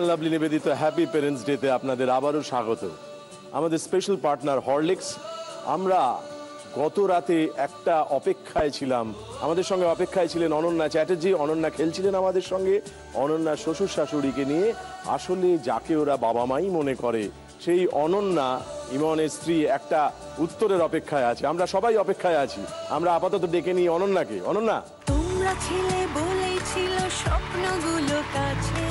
Lovely নিবেদিত happy parents ডেতে আপনাদের আবারও স্বাগত। আমাদের স্পেশাল পার্টনার হরলিক্স। আমরা গত রাতে একটা অপেক্ষায় ছিলাম, আমাদের সঙ্গে অপেক্ষায় ছিলেন অনন্যা চ্যাটার্জি। অনন্যা খেলছিলেন আমাদের সঙ্গে অনন্যার শ্বশুর শাশুড়িকে নিয়ে। আসলে যাকে ওরা বাবা মাই মনে করে সেই অনন্যা ইমনের স্ত্রী একটা উত্তরের অপেক্ষায় আছে। আমরা সবাই অপেক্ষায় আছি। আমরা আপাতত ডেকে নিই অনন্যাকে। অনন্যা, তোমরা ছিলে বলেই ছিল স্বপ্নগুলো কাছে,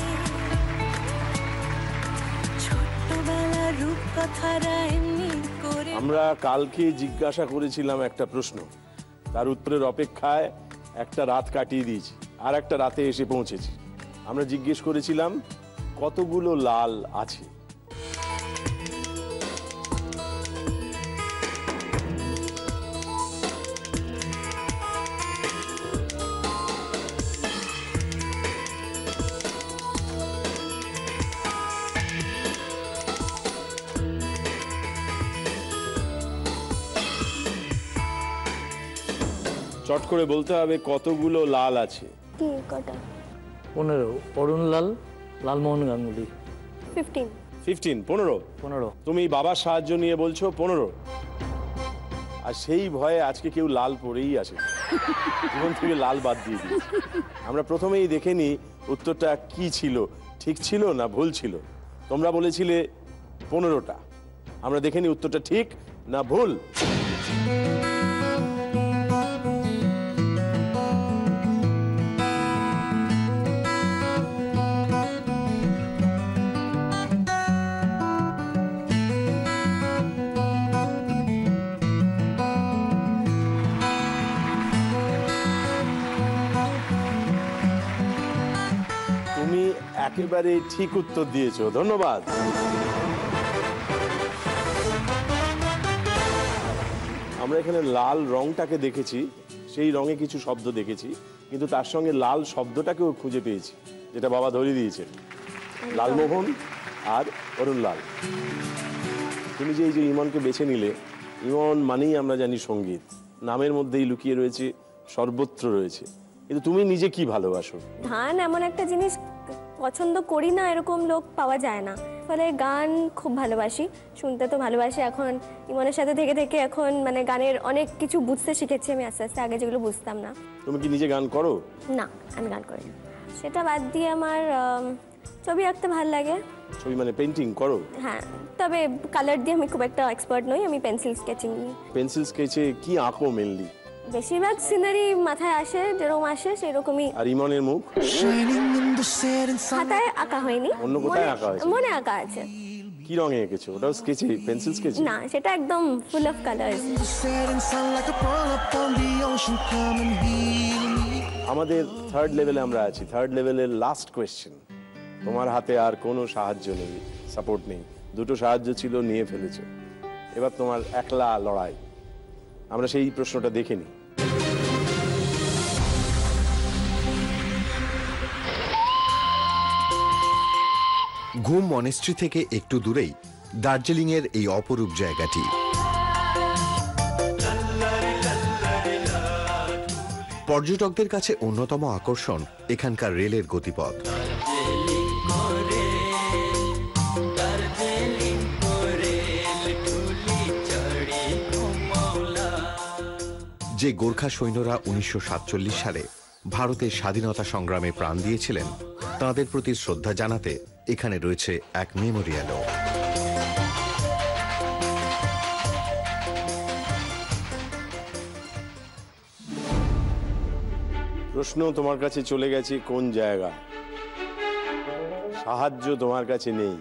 ছোট্টবেলার রূপকথারা এমনি করে। আমরা কালকে জিজ্ঞাসা করেছিলাম একটা প্রশ্ন, তার উত্তরের অপেক্ষায় একটা রাত কাটিয়ে দিয়েছি, আর একটা রাতে এসে পৌঁছেছি। আমরা জিজ্ঞেস করেছিলাম কতগুলো লাল আছে। চট করে বলতে হবে কতগুলো লাল আছে। 15। অরুণ লাল, লালমোহন গাঙ্গুলি। 15। 15। তুমি বাবার সাহায্য নিয়ে বলছো 15। আর সেই ভয়ে আজকে কেউ লাল পরেই আসে, জীবন থেকে লাল বাদ দিয়ে দিয়েছে। আমরা প্রথমেই দেখে নিই উত্তরটা কি ছিল, ঠিক ছিল না ভুল ছিল। তোমরা বলেছিলে 15টা। আমরা দেখে নিই উত্তরটা ঠিক না ভুল। একেবারে ঠিক উত্তর দিয়েছো, ধন্যবাদ। আমরা এখানে লাল রংটাকে দেখেছি, সেই রঙে কিছু শব্দ দেখেছি, কিন্তু তার সঙ্গে লাল শব্দটাকেও খুঁজে পেয়েছি, যেটা বাবা ধরিয়ে দিয়েছে, লালমোহন আর অরুণ লাল। তুমি যে এই যে ইমনকে বেছে নিলে, ইমন মানেই আমরা জানি সঙ্গীত, নামের মধ্যেই লুকিয়ে রয়েছে, সর্বত্র রয়েছে। কিন্তু তুমি নিজে কি ভালোবাসো? গান এমন একটা জিনিস, পছন্দ করি না এরকম লোক পাওয়া যায় না। ফলে গান খুব ভালোবাসি, শুনতে তো ভালোবাসি। এখন ইমনের সাথে থেকে থেকে এখন মানে গানের অনেক কিছু বুঝতে শিখেছি আমি আস্তে আস্তে, আগে যেগুলো বুঝতাম না। তুমি কি নিজে গান করো? না, আমি গান করি না। সেটা বাদ দিয়ে আমার ছবি আঁকতে ভালো লাগে। ছবি মানে পেইন্টিং করো? হ্যাঁ, তবে কালার দিয়ে আমি খুব একটা এক্সপার্ট নই, আমি পেন্সিল স্কেচিং। পেন্সিল স্কেচে কি আঁকো মেনলি? বেশিরভাগ সিনারি মাথায় আসে, যেরকম আসে সেরকমই। আর ইমনের মুখ খাতায় আঁকা হয়নি, অন্য কোথায় আঁকা আছে? মনে আঁকা আছে। কি রঙে এঁকেছো? ওটাও স্কেচে, পেন্সিল স্কেচে? না, সেটা একদম ফুল অফ কালার্স। আমাদের থার্ড লেভেলে আমরা আছি। থার্ড লেভেলের লাস্ট কোয়েশ্চেন। তোমার হাতে আর কোনো সাহায্য নেই, সাপোর্ট নেই। দুটো সাহায্য ছিল, নিয়ে ফেলেছো। এবার তোমার একলা লড়াই। আমরা সেই প্রশ্নটা দেখে নিই। ঘুম মনেস্ট্রি থেকে একটু দূরেই দার্জিলিং এর এই অপরূপ জায়গাটি। পর্যটকদের কাছে অন্যতম আকর্ষণ এখানকার রেলের গতিপথ। যে গোর্খা সৈন্যরা 1947 সালে ভারতের স্বাধীনতা সংগ্রামে প্রাণ দিয়েছিলেন, তাঁদের প্রতি শ্রদ্ধা জানাতে এখানে রয়েছে এক মেমোরিয়ালও। প্রশ্ন তোমার কাছে চলে গেছে কোন জায়গা, সাহায্য তোমার কাছে নেই।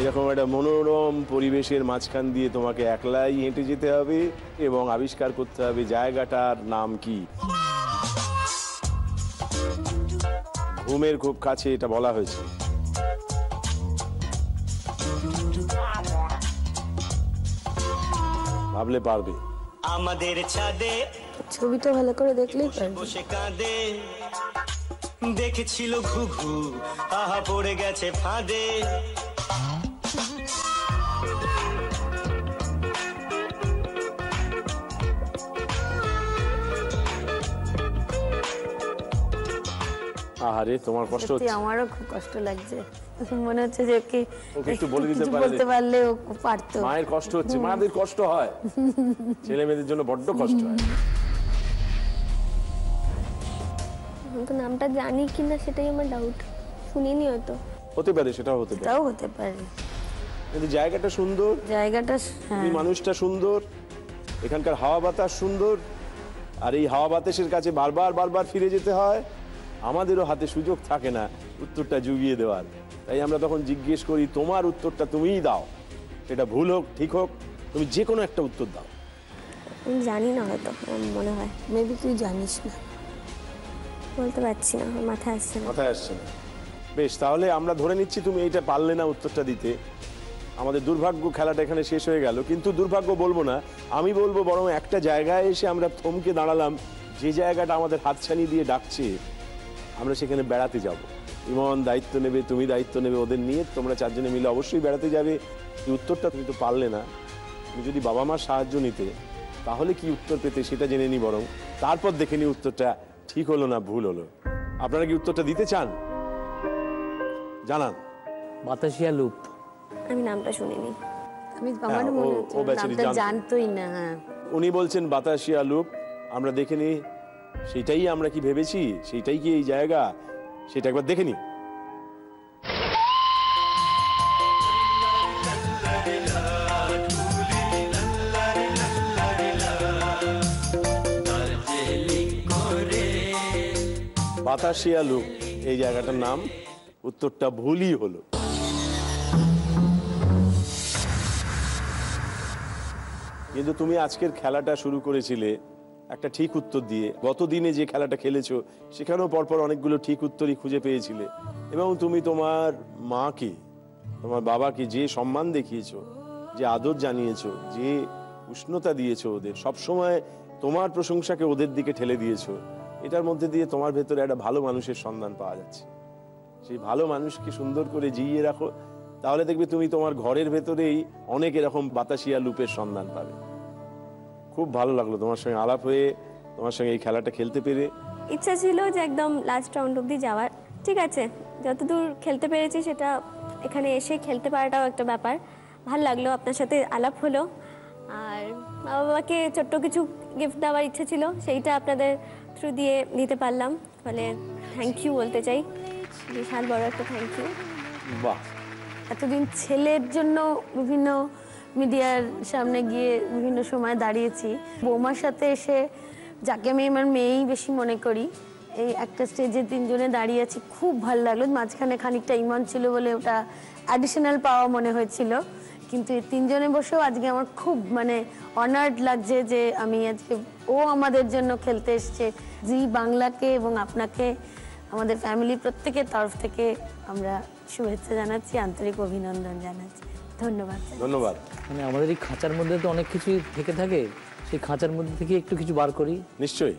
এরকম একটা মনোরম পরিবেশের মাঝখান দিয়ে তোমাকে একলাই হেঁটে যেতে হবে এবং আবিষ্কার করতে হবে জায়গাটার নাম কি। ঘুমের খুব কাছে এটা বলা হয়েছে। ভাবলে পারবে। আমাদের ছাদে ছবিটা ভালো করে দেখলেই বসে কাঁদে, দেখেছিল ঘুঘু, আহা পড়ে গেছে ফাঁদে। আহারে তোমার কষ্ট সত্যি হচ্ছে। আমারও খুব কষ্ট লাগছে, মনে হচ্ছে যে ওকে একটু বলে দিতে কিছু পারে যে- বলতে পারলে ও পারতো। মায়ের কষ্ট হচ্ছে, মাদের কষ্ট হয়, ছেলে মেয়েদের জন্য বড্ড কষ্ট হয়। আমি তো নামটা জানি কিনা সেটাই আমার ডাউট, শুনিনি হয়তো। হতে পারে, সেটাও হতে পারে, তাও হতে পারে। কিন্তু জায়গাটা সুন্দর, জায়গাটা এই মানুষটা সুন্দর, এখানকার হাওয়া বাতাস সুন্দর, আর এই হাওয়া বাতাসের কাছে বারবার বারবার ফিরে যেতে হয়। আমাদেরও হাতে সুযোগ থাকে না উত্তরটা জুগিয়ে দেওয়ার, তাই আমরা তখন জিজ্ঞেস করি তোমার উত্তরটা তুমিই দাও, সেটা ভুল হোক ঠিক হোক, তুমি যে কোনো একটা উত্তর দাও। আমি জানি না হয়তো, আমার মনে হয়। মেবি তুই জানিস না। বলতে পারছি না, আমার মাথায় আসছে না। মাথায় আসছে না। বেশ, তাহলে আমরা ধরে নিচ্ছি তুমি এইটা পারলে না উত্তরটা দিতে। আমাদের দুর্ভাগ্য, খেলাটা এখানে শেষ হয়ে গেল। কিন্তু দুর্ভাগ্য বলবো না, আমি বলবো বরং একটা জায়গায় এসে আমরা থমকে দাঁড়ালাম, যে জায়গাটা আমাদের হাতছানি দিয়ে ডাকছে, আমরা সেখানে বেড়াতে যাব। ইমন দায়িত্ব নেবে, তুমি দায়িত্ব নেবে ওদের নিয়ে, তোমরা চারজনে মিলে অবশ্যই বেড়াতে যাবে। এই উত্তরটা তুমি তো পারলে না, তুমি যদি বাবা মার সাহায্য নিতে তাহলে কি উত্তর পেতে সেটা জেনে নি বরং, তারপর দেখে নি উত্তরটা ঠিক হলো না ভুল হলো। আপনারা কি উত্তরটা দিতে চান? জানান। বাতাসিয়া লুপ। আমি নামটা শুনিনি। আমার হ্যাঁ, মনে ও- হচ্ছে ও বেচারি নামটা জানতো। জানতোই না। হ্যাঁ, উনি বলছেন বাতাসিয়া লুপ, আমরা দেখে নি সেটাই আমরা কি ভেবেছি, সেটাই কি এই জায়গা, সেটা একবার দেখে নি। বাতাসিয়া লুপ এই জায়গাটার নাম, উত্তরটা ভুলই হলো। কিন্তু তুমি আজকের খেলাটা শুরু করেছিলে একটা ঠিক উত্তর দিয়ে। গত দিনে যে খেলাটা খেলেছো সেখানেও পরপর অনেকগুলো ঠিক উত্তরই খুঁজে পেয়েছিলে, এবং তুমি তোমার মাকে, তোমার বাবাকে যে সম্মান দেখিয়েছো, যে আদর জানিয়েছো, যে উষ্ণতা দিয়েছো ওদের, সবসময় তোমার প্রশংসাকে ওদের দিকে ঠেলে দিয়েছো, এটার মধ্যে দিয়ে তোমার ভেতরে একটা ভালো মানুষের সন্ধান পাওয়া যাচ্ছে। সেই ভালো মানুষকে সুন্দর করে জিইয়ে রাখো, তাহলে দেখবে তুমি তোমার ঘরের ভেতরেই অনেক এরকম বাতাসিয়া লুপের সন্ধান পাবে। খুব ভালো লাগলো তোমার সঙ্গে আলাপ হয়ে, তোমার সঙ্গে এই খেলাটা খেলতে পেরে। ইচ্ছা ছিল যে একদম লাস্ট রাউন্ড অবধি যাওয়ার। ঠিক আছে, যতদূর খেলতে পেরেছি সেটা এখানে এসে খেলতে পারাটাও একটা ব্যাপার। ভাল লাগলো, আপনার সাথে আলাপ হলো। আর মা বাবাকে ছোট্ট কিছু গিফট দেওয়ার ইচ্ছে ছিল, সেইটা আপনাদের থ্রু দিয়ে দিতে পারলাম, ফলে থ্যাংক ইউ বলতে চাই, বিশাল বড় একটা থ্যাংক ইউ। বাহ, এতদিন ছেলের জন্য বিভিন্ন মিডিয়ার সামনে গিয়ে বিভিন্ন সময় দাঁড়িয়েছি, বৌমার সাথে এসে, যাকে আমি আমার মেয়েই বেশি মনে করি, এই একটা স্টেজে তিনজনে দাঁড়িয়ে আছি, খুব ভালো লাগলো। মাঝখানে খানিকটা ইমন ছিল বলে ওটা অ্যাডিশনাল পাওয়া মনে হয়েছিল, কিন্তু এই তিনজনে বসেও আজকে আমার খুব অনার্ড লাগছে যে আমি আজকে ও আমাদের জন্য খেলতে এসছে। জি বাংলাকে এবং আপনাকে, আমাদের ফ্যামিলি প্রত্যেকের তরফ থেকে আমরা শুভেচ্ছা জানাচ্ছি, আন্তরিক অভিনন্দন জানাচ্ছি। ধন্যবাদ। ধন্যবাদ। মানে আমাদের এই খাঁচার মধ্যে তো অনেক কিছুই থেকে থাকে, সেই খাঁচার মধ্যে থেকে একটু কিছু বার করি। নিশ্চয়ই।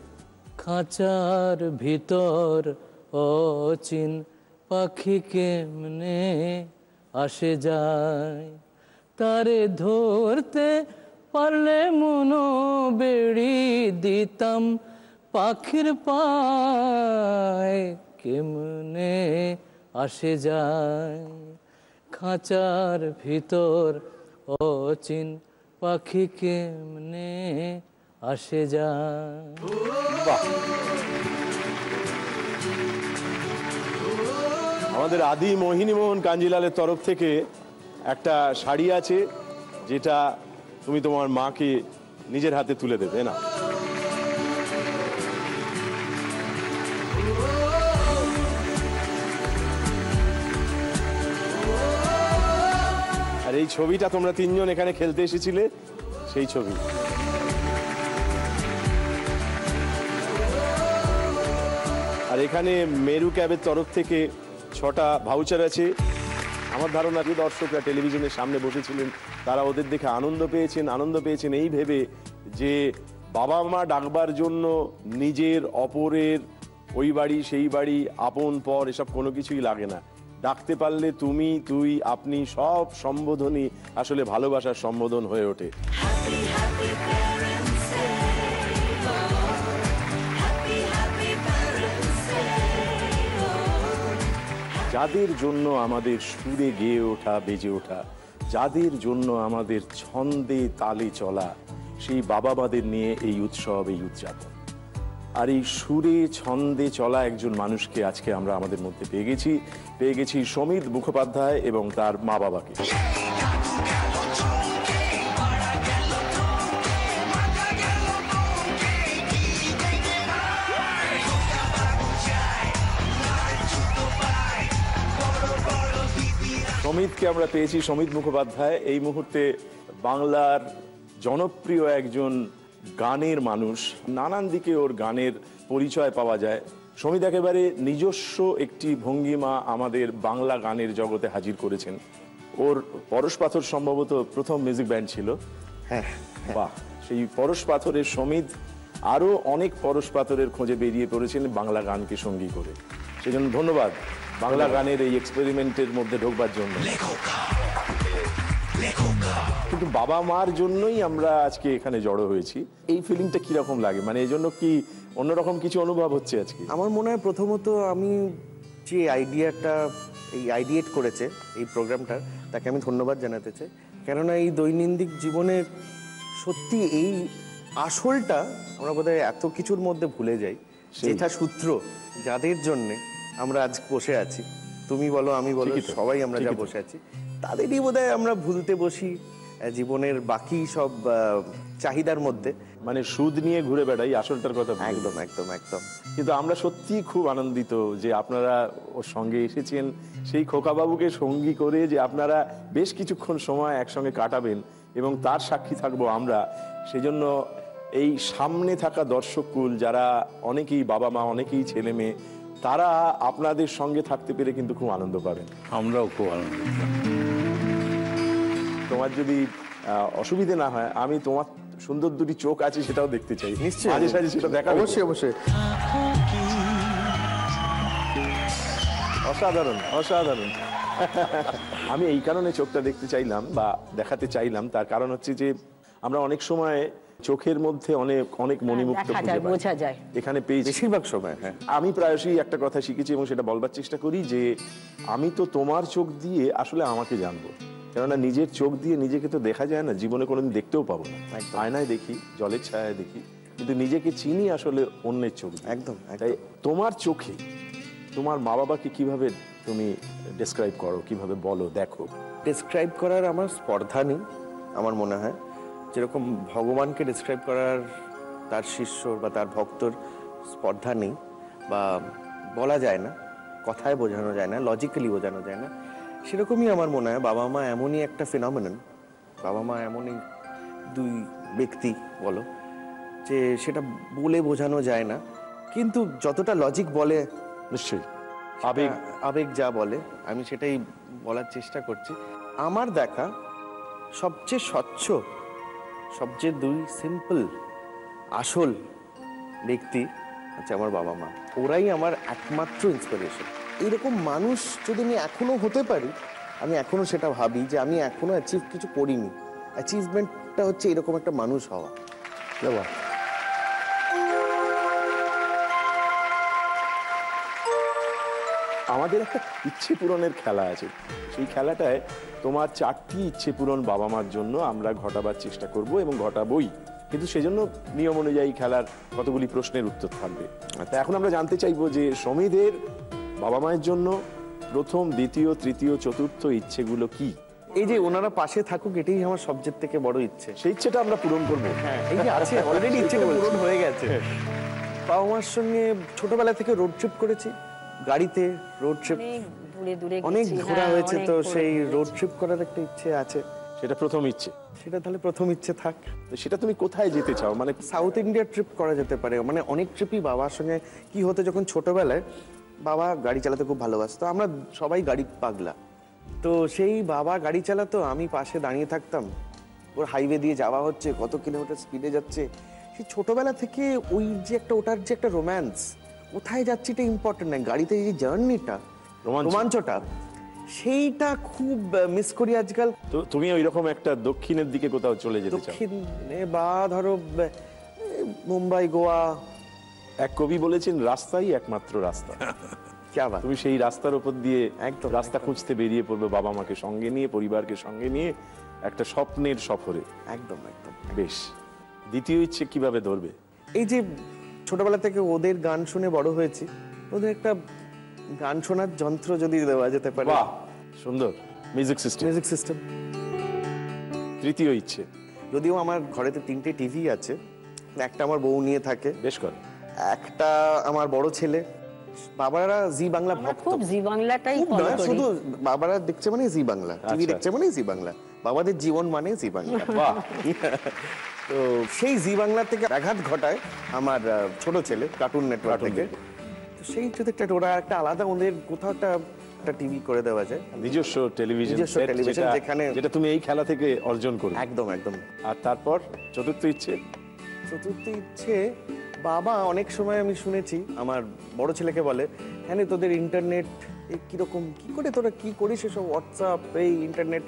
খাঁচার ভিতর অচিন পাখি কেমনে আসে যায়, তারে ধরতে পারলে মনো বেড়ি দিতাম পাখির পায়, কেমনে আসে যায়। খাঁচার ভিতর অচিন পাখি কেমনে আসে যায়। বাহ, আমাদের আদি মোহিনীমোহন কাঞ্জিলালের তরফ থেকে একটা শাড়ি আছে, যেটা তুমি তোমার মাকে নিজের হাতে তুলে দেবে না। আর এই ছবিটা তোমরা তিনজন এখানে খেলতে এসেছিলে, সেই ছবি। আর এখানে মেরু ক্যাবের তরফ থেকে 6টা ভাউচার আছে। আমার ধারণা যে দর্শকরা টেলিভিশনের সামনে বসেছিলেন তারা ওদের দেখে আনন্দ পেয়েছেন এই ভেবে যে বাবা মা ডাকবার জন্য নিজের, অপরের, ওই বাড়ি সেই বাড়ি, আপন পর এসব কোনো কিছুই লাগে না। ডাকতে পারলে তুমি, তুই, আপনি, সব সম্বোধনই আসলে ভালোবাসার সম্বোধন হয়ে ওঠে। যাদের জন্য আমাদের সুরে গেয়ে ওঠা, বেজে ওঠা, যাদের জন্য আমাদের ছন্দে তালে চলা, সেই বাবা মাদের নিয়ে এই উৎসব, এই উদযাপন। আর এই সুরে ছন্দে চলা একজন মানুষকে আজকে আমরা আমাদের মধ্যে পেয়ে গেছি সমিত মুখোপাধ্যায় এবং তার মা বাবাকে। সমিতকে আমরা পেয়েছি, সমিত মুখোপাধ্যায় এই মুহূর্তে বাংলার জনপ্রিয় একজন গানের মানুষ। নানান দিকে ওর গানের পরিচয় পাওয়া যায়। সমিত একেবারে নিজস্ব একটি ভঙ্গিমা আমাদের বাংলা গানের জগতে হাজির করেছেন। ওর পরশ পাথর সম্ভবত প্রথম মিউজিক ব্যান্ড ছিল। হ্যাঁ, বাহ, সেই পরশ পাথরের সমিত আরো অনেক পরশ পাথরের খোঁজে বেরিয়ে পড়েছেন বাংলা গানকে সঙ্গী করে। সেজন্য ধন্যবাদ বাংলা গানের এই এক্সপেরিমেন্টের মধ্যে ঢোকবার জন্য। কিন্তু বাবা মার জন্যই আমরা আজকে এখানে জড়ো হয়েছি। এই ফিলিংটা কিরকম লাগে, মানে এই জন্য কি অন্যরকম কিছু অনুভব হচ্ছে আজকে? আমার মনে হয় প্রথমত আমি যে আইডিয়েট করেছে এই প্রোগ্রামটার, তাকে আমি ধন্যবাদ জানাতে চাই। কেননা এই দৈনন্দিন জীবনে সত্যি এই আসলটা আমরা বোধহয় এত কিছুর মধ্যে ভুলে যাই, যেটা সূত্র যাদের জন্যে আমরা আজ বসে আছি, তুমি বলো আমি বলো সবাই আমরা যা বসে আছি, তাদেরই বোধহয় আমরা ভুলতে বসি জীবনের বাকি সব চাহিদার মধ্যে। মানে সুদ নিয়ে ঘুরে বেড়াই, আসলটার কথা। একদম একদম একদম। কিন্তু আমরা সত্যিই খুব আনন্দিত যে আপনারা ওর সঙ্গে এসেছেন, সেই খোকাবাবুকে সঙ্গী করে যে আপনারা বেশ কিছুক্ষণ সময় একসঙ্গে কাটাবেন এবং তার সাক্ষী থাকবো আমরা। সেজন্য এই সামনে থাকা দর্শককুল যারা অনেকেই বাবা মা, অনেকেই ছেলে মেয়ে, তারা আপনাদের সঙ্গে থাকতে পেরে কিন্তু খুব আনন্দ পাবেন। আমরাও খুব আনন্দিত। তোমার যদি অসুবিধে না হয়, আমি তোমার সুন্দর দুটি চোখ আছে সেটাও দেখতে চাই। নিশ্চয়ই, মাঝে সাঝে সেটা দেখা। অবশ্যই অবশ্যই। অসাধারণ অসাধারণ। আমি এই কারণে চোখটা দেখতে চাইলাম বা দেখাতে চাইলাম, তার কারণ হচ্ছে যে আমরা অনেক সময় চোখের মধ্যে অনেক অনেক মণিমুক্ত বোঝা যায় এখানে পেয়েছি বেশিরভাগ সময়। হ্যাঁ, আমি প্রায়শই একটা কথা শিখেছি এবং সেটা বলবার চেষ্টা করি যে আমি তো তোমার চোখ দিয়ে আসলে আমাকে জানবো। কেননা নিজের চোখ দিয়ে নিজেকে তো দেখা যায় না, জীবনে কোনোদিন দেখতেও পাবো না। আয়নায় দেখি, জলের ছায়ায় দেখি, কিন্তু নিজেকে চিনি আসলে অন্যের চোখ দিয়ে। একদম। তাই তোমার চোখে তোমার মা বাবাকে কিভাবে তুমি ডেসক্রাইব করো, কিভাবে বলো, দেখো? ডেসক্রাইব করার আমার স্পর্ধা নেই। আমার মনে হয় যেরকম ভগবানকে ডেসক্রাইব করার তার শিষ্যর বা তার ভক্তর স্পর্ধা নেই, বা বলা যায় না, কথায় বোঝানো যায় না, লজিক্যালি বোঝানো যায় না, সেরকমই আমার মনে হয় বাবা মা এমনই একটা ফিনোমেনন, বাবা মা এমনই দুই ব্যক্তি বলো, যে সেটা বলে বোঝানো যায় না। কিন্তু যতটা লজিক বলে, নিশ্চয়ই আবেগ যা বলে, আমি সেটাই বলার চেষ্টা করছি। আমার দেখা সবচেয়ে স্বচ্ছ, সবচেয়ে দুই সিম্পল আসল ব্যক্তি হচ্ছে আমার বাবা মা। ওরাই আমার একমাত্র ইন্সপিরেশন। এরকম মানুষ যদি আমি এখনো হতে পারি, আমি এখনো সেটা ভাবি যে আমি এখনো অ্যাচিভ কিছু করিনি। অ্যাচিভমেন্টটা হচ্ছে এরকম একটা মানুষ হওয়া। আমাদের একটা ইচ্ছে পূরণের খেলা আছে। সেই খেলাটায় তোমার 4টি ইচ্ছে পূরণ বাবা মার জন্য আমরা ঘটাবার চেষ্টা করব এবং ঘটাবই। কিন্তু সেজন্য নিয়ম অনুযায়ী খেলার কতগুলি প্রশ্নের উত্তর থাকবে। তা এখন আমরা জানতে চাইবো যে সমীদের বাবা মায়ের জন্য প্রথম, দ্বিতীয়, তৃতীয়, চতুর্থ ইচ্ছেগুলো কি? এই যে ওনারা পাশে থাকুক, এটাই আমার সবচেয়ে থেকে বড় ইচ্ছে। সেই ইচ্ছেটা আমরা পূরণ করবো। হ্যাঁ, এই যে আছে অলরেডি ইচ্ছেটা পূরণ হয়ে গেছে। বাবা মার সঙ্গে ছোটবেলা থেকে রোড ট্রিপ করেছি, গাড়িতে রোড ট্রিপ অনেক ঘোরা হয়েছে। তো সেই রোড ট্রিপ করার একটা ইচ্ছে আছে, সেটা প্রথম ইচ্ছে। সেটা তাহলে প্রথম ইচ্ছে থাক। সেটা তুমি কোথায় যেতে চাও? মানে সাউথ ইন্ডিয়া ট্রিপ করা যেতে পারে। মানে অনেক ট্রিপই বাবার সঙ্গে কি হতো, যখন ছোটবেলায় বাবা গাড়ি চালাতে খুব ভালোবাসতো, আমরা সবাই গাড়ি পাগলা। তো সেই বাবা গাড়ি চালাতো, আমি পাশে দাঁড়িয়ে থাকতাম, ওর হাইওয়ে দিয়ে যাওয়া হচ্ছে, কত কিলোমিটার স্পিডে যাচ্ছে। সেই ছোটবেলা থেকে ওই যে একটা, ওটার যে একটা রোম্যান্স, কোথায় যাচ্ছি এটা ইম্পর্টেন্ট নয়, গাড়িতে এই যে জার্নিটা, রোমাঞ্চটা, সেইটা খুব মিস করি আজকাল। তো তুমি ওই রকম একটা দক্ষিণের দিকে কোথাও চলে যেতে চাও? দক্ষিণে বা ধরো মুম্বাই, গোয়া। এক কবি বলেছেন, রাস্তাই একমাত্র রাস্তা। ক্যা বাত। তুমি সেই রাস্তার উপর দিয়ে একদম, রাস্তা খুঁজতে বেরিয়ে পড়বে বাবা মাকে সঙ্গে নিয়ে, পরিবারকে সঙ্গে নিয়ে, একটা স্বপ্নের সফরে। একদম একদম। বেশ, দ্বিতীয় ইচ্ছে কিভাবে ধরবে? এই যে ছোটবেলা থেকে ওদের গান শুনে বড় হয়েছি, ওদের একটা গান শোনার যন্ত্র যদি দেওয়া যেতে পারে। বাহ, সুন্দর। Music system. Music system. তৃতীয় ইচ্ছে? যদিও আমার ঘরেতে 3টে টিভি আছে, একটা আমার বউ নিয়ে থাকে, বেশ করে। একটা আমার বড় ছেলে। বাবারা জি বাংলা আমরা ভক্ত। খুব জি বাংলাটাই খুব ফলো নয়, করি। শুধু বাবারা দেখছে মানে জি বাংলা, টিভি আচ্ছা। দেখছে মানে জি বাংলা, বাবাদের জীবন মানে জি বাংলা। বাহ, তো সেই জি বাংলা থেকে আঘাত ঘটায় আমার ছোট ছেলে কার্টুন নেটওয়ার্ক থেকে। তো সেই যদি একটা ওরা একটা আলাদা ওদের কোথাও একটা টিভি করে দেওয়া যায়, নিজস্ব টেলিভিশন নিজস্ব সেট, টেলিভিশন যেটা তুমি এই খেলা থেকে অর্জন করবে। একদম একদম। আর তারপর চতুর্থ ইচ্ছে? চতুর্থ ইচ্ছে, বাবা অনেক সময় আমি শুনেছি আমার বড় ছেলেকে বলে, হ্যাঁ তোদের ইন্টারনেট কিরকম, কি করে তোরা কি করিস এসব হোয়াটসঅ্যাপ, এই ইন্টারনেট।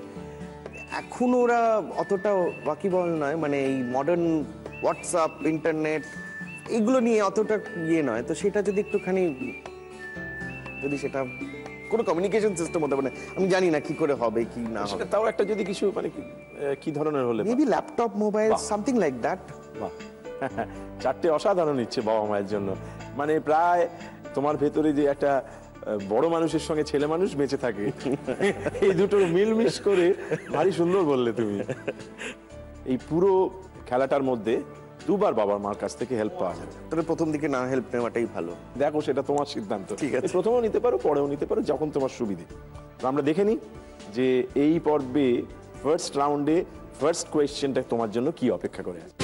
এখন ওরা অতটা ওয়াকিবল নয়, মানে এই মডার্ন হোয়াটসঅ্যাপ ইন্টারনেট এইগুলো নিয়ে অতটা ইয়ে নয়। তো সেটা যদি একটুখানি, যদি সেটা কোনো কমিউনিকেশন সিস্টেম হতে পারে, আমি জানি না কি করে হবে কি না হবে। সেটা তাও একটা যদি কিছু মানে কি ধরনের হলে? Maybe laptop, mobile, something like that. বাহ, চারটে অসাধারণ ইচ্ছে বাবা মায়ের জন্য। মানে প্রায় তোমার ভেতরে যে একটা বড় মানুষের সঙ্গে ছেলে মানুষ বেঁচে থাকে, এই দুটো মিলমিশ করে ভারী সুন্দর বললে তুমি। এই পুরো খেলাটার মধ্যে দুবার বাবার মার কাছ থেকে হেল্প পাওয়া যায়। তবে প্রথম দিকে না হেল্প নেওয়াটাই ভালো। দেখো, সেটা তোমার সিদ্ধান্ত। ঠিক আছে। প্রথমেও নিতে পারো, পরেও নিতে পারো, যখন তোমার সুবিধে। তো আমরা দেখে নিই যে এই পর্বে ফার্স্ট রাউন্ডে ফার্স্ট কোয়েশ্চেনটা তোমার জন্য কি অপেক্ষা করে আছে।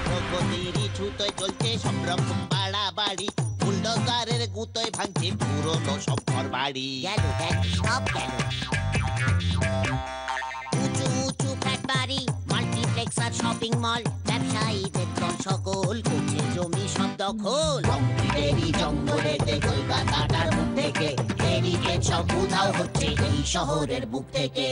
প্রগতিরই ছুতোয় চলছে সব রকম বাড়াবাড়ি, বুলডোজারের গুতোয় ভাঙছে পুরনো সব ঘর বাড়ি। গেল দেখ সব গেল। উঁচু উঁচু ফ্ল্যাট বাড়ি, মাল্টিপ্লেক্স আর শপিং মল, ব্যবসায়ীদের দল সকল করছে জমি সব দখল। কংক্রিটেরই জঙ্গলেতে কলকাতাটার মুখ থেকে হেরিটেজ সব উধাও হচ্ছে এই শহরের বুক থেকে।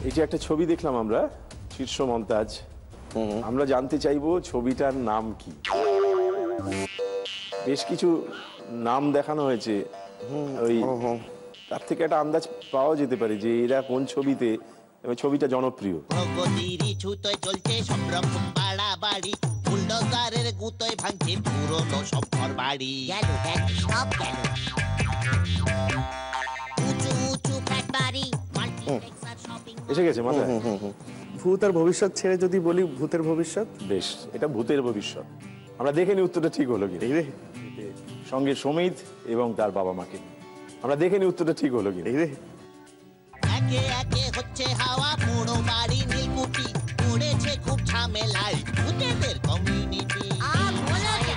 এই যে একটা ছবি দেখলাম আমরা, শীর্ষ মন্তাজ, আমরা জানতে চাইবো ছবিটার নাম কি। বেশ কিছু নাম দেখানো হয়েছে, ওই তার থেকে একটা আন্দাজ পাওয়া যেতে পারে যে এরা কোন ছবিতে, ছবিটা জনপ্রিয়। প্রগতিরই ছুতোয় চলছে সব রকম বাড়াবাড়ি, বুলডোজারের গুতোয় ভাঙছে পুরনো সব ঘর বাড়ি। গেল দেখ সব গেল। উঁচু উঁচু ফ্ল্যাট বাড়ি, মাল্টিপ্লেক্স আর শপিং মল। এসে গেছে মাথায়? ভূত আর ভবিষ্যৎ ছেড়ে যদি বলি ভূতের ভবিষ্যৎ। বেশ, এটা ভূতের ভবিষ্যৎ। আমরা দেখে নিই উত্তরটা ঠিক হলো কি। এই রে, সঙ্গে সমিত এবং তার বাবা মাকে আমরা দেখে নিই উত্তরটা ঠিক হলো কি। এই রে। একে একে হচ্ছে হাওয়া, পুরো বাড়ি নীলকুঠি, পড়েছে খুব ঝামেলায় ভূতেদের কমিউনিটি।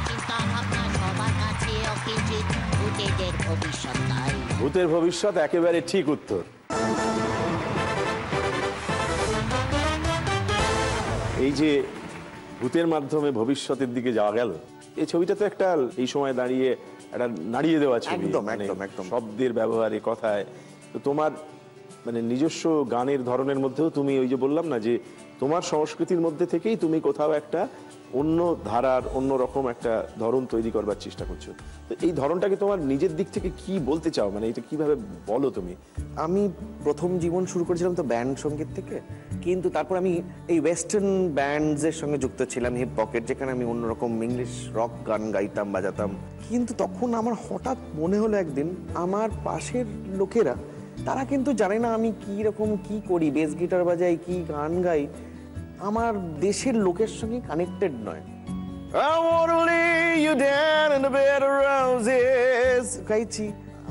চিন্তা ভাবনা সবার কাছে অকিঞ্চিত, ভূতেদের ভবিষ্যৎ নাই। ভূতের ভবিষ্যৎ একেবারে ঠিক উত্তর। এই যে ভূতের মাধ্যমে ভবিষ্যতের দিকে যাওয়া গেল, এই ছবিটা তো একটা এই সময় দাঁড়িয়ে একটা নাড়িয়ে দেওয়া ছবি। একদম, মানে একদম, একদম। শব্দের ব্যবহারে, কথায়। তো তোমার মানে নিজস্ব গানের ধরনের মধ্যেও তুমি ওই যে বললাম না যে তোমার সংস্কৃতির মধ্যে থেকেই তুমি কোথাও একটা অন্য ধারার, অন্য রকম একটা ধরন তৈরি করবার চেষ্টা করছো। তো এই ধরনটাকে তোমার নিজের দিক থেকে কি বলতে চাও, মানে এটা কিভাবে বলো তুমি? আমি প্রথম জীবন শুরু করেছিলাম তো ব্যান্ড সঙ্গীত থেকে, কিন্তু তারপর আমি এই ওয়েস্টার্ন ব্যান্ডসের সঙ্গে যুক্ত ছিলাম, হিপ পকেট, যেখানে আমি অন্যরকম ইংলিশ রক গান গাইতাম, বাজাতাম। কিন্তু তখন আমার হঠাৎ মনে হলো একদিন, আমার পাশের লোকেরা তারা কিন্তু জানে না আমি কি রকম কি করি, বেস গিটার বাজাই, কি গান গাই, আমার দেশের লোকের সঙ্গে কানেক্টেড নয়। I wanna lay you down in the bed of roses গাইছি,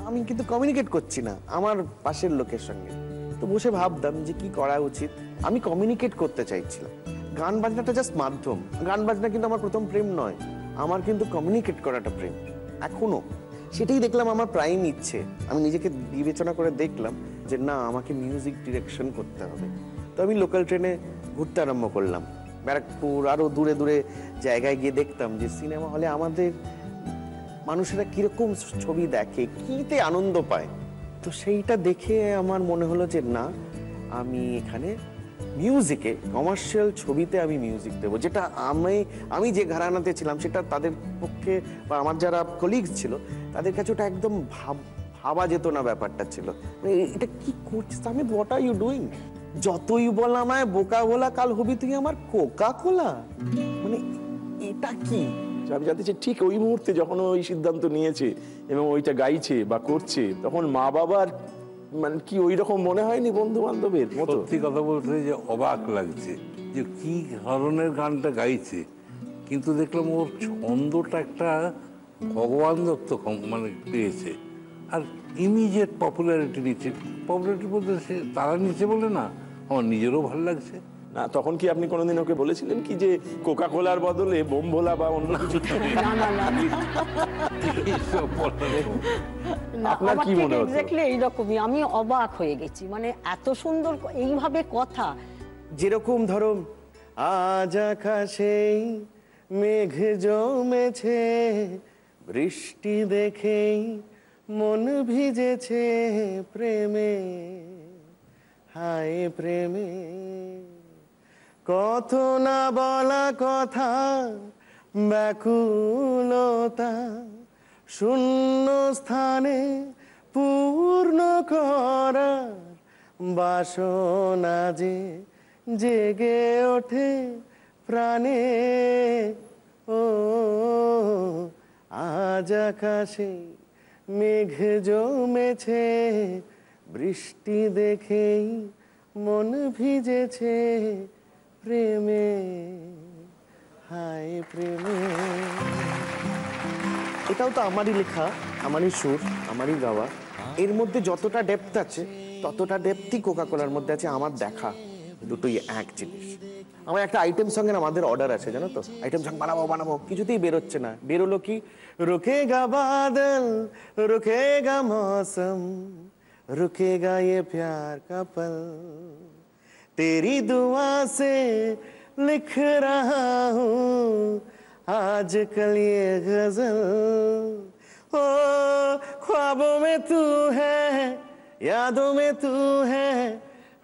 আমি কিন্তু কমিউনিকেট করছি না আমার পাশের লোকের সঙ্গে। তো বসে ভাবতাম যে কি করা উচিত। আমি কমিউনিকেট করতে চাইছিলাম। গান বাজনাটা জাস্ট মাধ্যম, গান বাজনা কিন্তু আমার প্রথম প্রেম নয়, আমার কিন্তু কমিউনিকেট করাটা প্রেম এখনো। সেটাই দেখলাম আমার প্রাইম ইচ্ছে। আমি নিজেকে বিবেচনা করে দেখলাম যে না, আমাকে মিউজিক ডিরেকশন করতে হবে। তো আমি লোকাল ট্রেনে ঘুরতে আরম্ভ করলাম, ব্যারাকপুর আরো দূরে দূরে জায়গায় গিয়ে দেখতাম যে সিনেমা হলে আমাদের মানুষেরা কিরকম ছবি দেখে, কিতে আনন্দ পায়। তো সেইটা দেখে আমার মনে হলো যে না, আমি এখানে মিউজিকে, কমার্শিয়াল ছবিতে আমি মিউজিক দেবো, যেটা আমি যে ঘরানাতে ছিলাম সেটা তাদের পক্ষে বা আমার যারা কলিগস ছিল তাদের কাছে ওটা একদম ভাবা যেত না ব্যাপারটা ছিল। এটা কি করছিস আমি, হোয়াট আর ইউ ডুইং? যতই বল আমায় বোকা বলা, কাল হবি তুই আমার কোকা কোলা, মানে এটা কি? আমি জানতে চাই ঠিক ওই মুহূর্তে যখন ওই সিদ্ধান্ত নিয়েছে এবং ওইটা গাইছে বা করছে, তখন মা বাবার মানে কি ওই রকম মনে হয়নি বন্ধু বান্ধবের মতো? সত্যি কথা বলতে যে অবাক লাগছে যে কি ধরনের গানটা গাইছে, কিন্তু দেখলাম ওর ছন্দটা একটা ভগবান দত্ত মানে পেয়েছে, আর ইমিডিয়েট পপুলারিটি নিচ্ছে। পপুলারিটি বলতে সে তারা নিচ্ছে বলে না, আমার নিজেরও ভালো লাগছে। না তখন কি আপনি কোনোদিন ওকে বলেছিলেন কি যে কোকা কোলার বদলে বোম ভোলা বা অন্য কিছু? আপনার কি মনে হচ্ছে? এক্স্যাক্টলি এইরকমই, আমি অবাক হয়ে গেছি, মানে এত সুন্দর এইভাবে কথা। যেরকম ধরো আজ আকাশেই মেঘ জমেছে, বৃষ্টি দেখেই মন ভিজেছে প্রেমে, হায় প্রেমে কত না বলা কথা, ব্যাকুলতা শূন্য স্থানে পূর্ণ করার বাসনা যে জেগে ওঠে প্রাণে। ও আজ আকাশে মেঘ জমেছে, বৃষ্টি দেখেই মন ভিজেছে প্রেমে, হায় প্রেমে। এটাও তো আমারই লেখা, আমারই সুর, আমারই গাওয়া। এর মধ্যে যতটা ডেপথ আছে ততটা ডেপথই কোকা কোলার মধ্যে আছে আমার দেখা। দুটোই এক জিনিস। আমার একটা আইটেম সঙ্গের আমাদের অর্ডার আছে, জানো তো? আইটেম সঙ্গ বানাবো কিছুতেই বেরোচ্ছে না। বেরোলো কি, রুকেগা বাদল রুকেগা মৌসম रुकेगा ये प्यार का पल, तेरी दुआ से लिख रहा हूँ आजकल ये गजल। ओ ख्वाबों में तू है, यादों में तू है,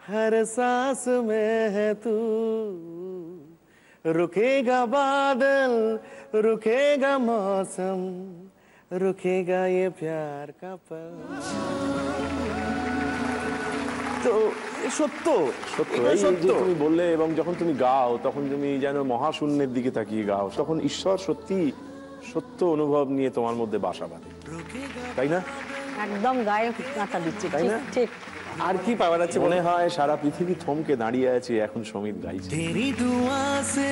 हर सांस में है तू। रुकेगा बादल रुकेगा मौसम, रुकेगा ये प्यार का पल। তো সত্য সত্য এই যে তুমি বললে, এবং যখন তুমি গাও তখন তুমি যেন মহাশূন্যের দিকে তাকিয়ে গাও, তখন ঈশ্বর সত্যি সত্য অনুভব নিয়ে তোমার মধ্যে বাসা বাঁধে, তাই না? একদম গায়ে কাঁথা দিচ্ছে, তাই না? ঠিক। আর কি পাওয়ার আছে? মনে হয় সারা পৃথিবী থমকে দাঁড়িয়ে আছে এখন সমিত গাইছে। तेरी दुआ से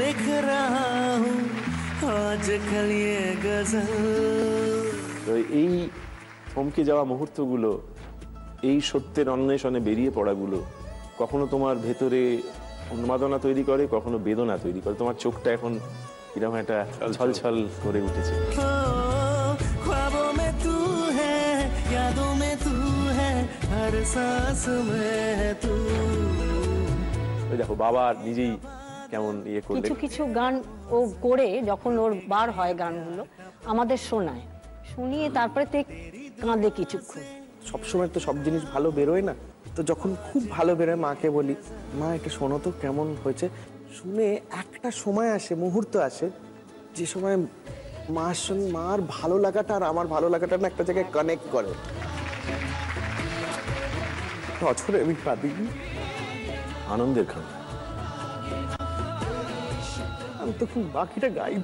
लिख रहा हूँ आजकल ये गजल। তো এই থমকে যাওয়া মুহূর্তগুলো, এই সত্যের অন্বেষণে বেরিয়ে পড়াগুলো কখনো তোমার ভেতরে উন্মাদনা তৈরি করে, কখনো বেদনা তৈরি করে। তোমার চোখটা এখন এরকম একটা ছলছল করে উঠেছে। ख्वाबों में तू है, यादों में तू है, हर सांस में है तू। ওই দেখো বাবা নিজেই কেমন ইয়ে করলে। কিছু কিছু গান ও করে যখন ওর বার হয় গানগুলো আমাদের শোনায়, শুনিয়ে তারপরে তে কাঁদে কিছুক্ষণ। সবসময় তো সব জিনিস ভালো বেরোয় না, তো যখন খুব ভালো বেরোয় মাকে বলি, মা এটা শোনো তো কেমন হয়েছে। শুনে একটা সময় আসে, মুহূর্ত আসে, যে সময় মার সঙ্গে মার ভালো লাগাটা আর আমার ভালো লাগাটা না একটা জায়গায় কানেক্ট করে। বছরে আমি কাঁদি, আনন্দের খান। আমি তো খুব বাকিটা গাই।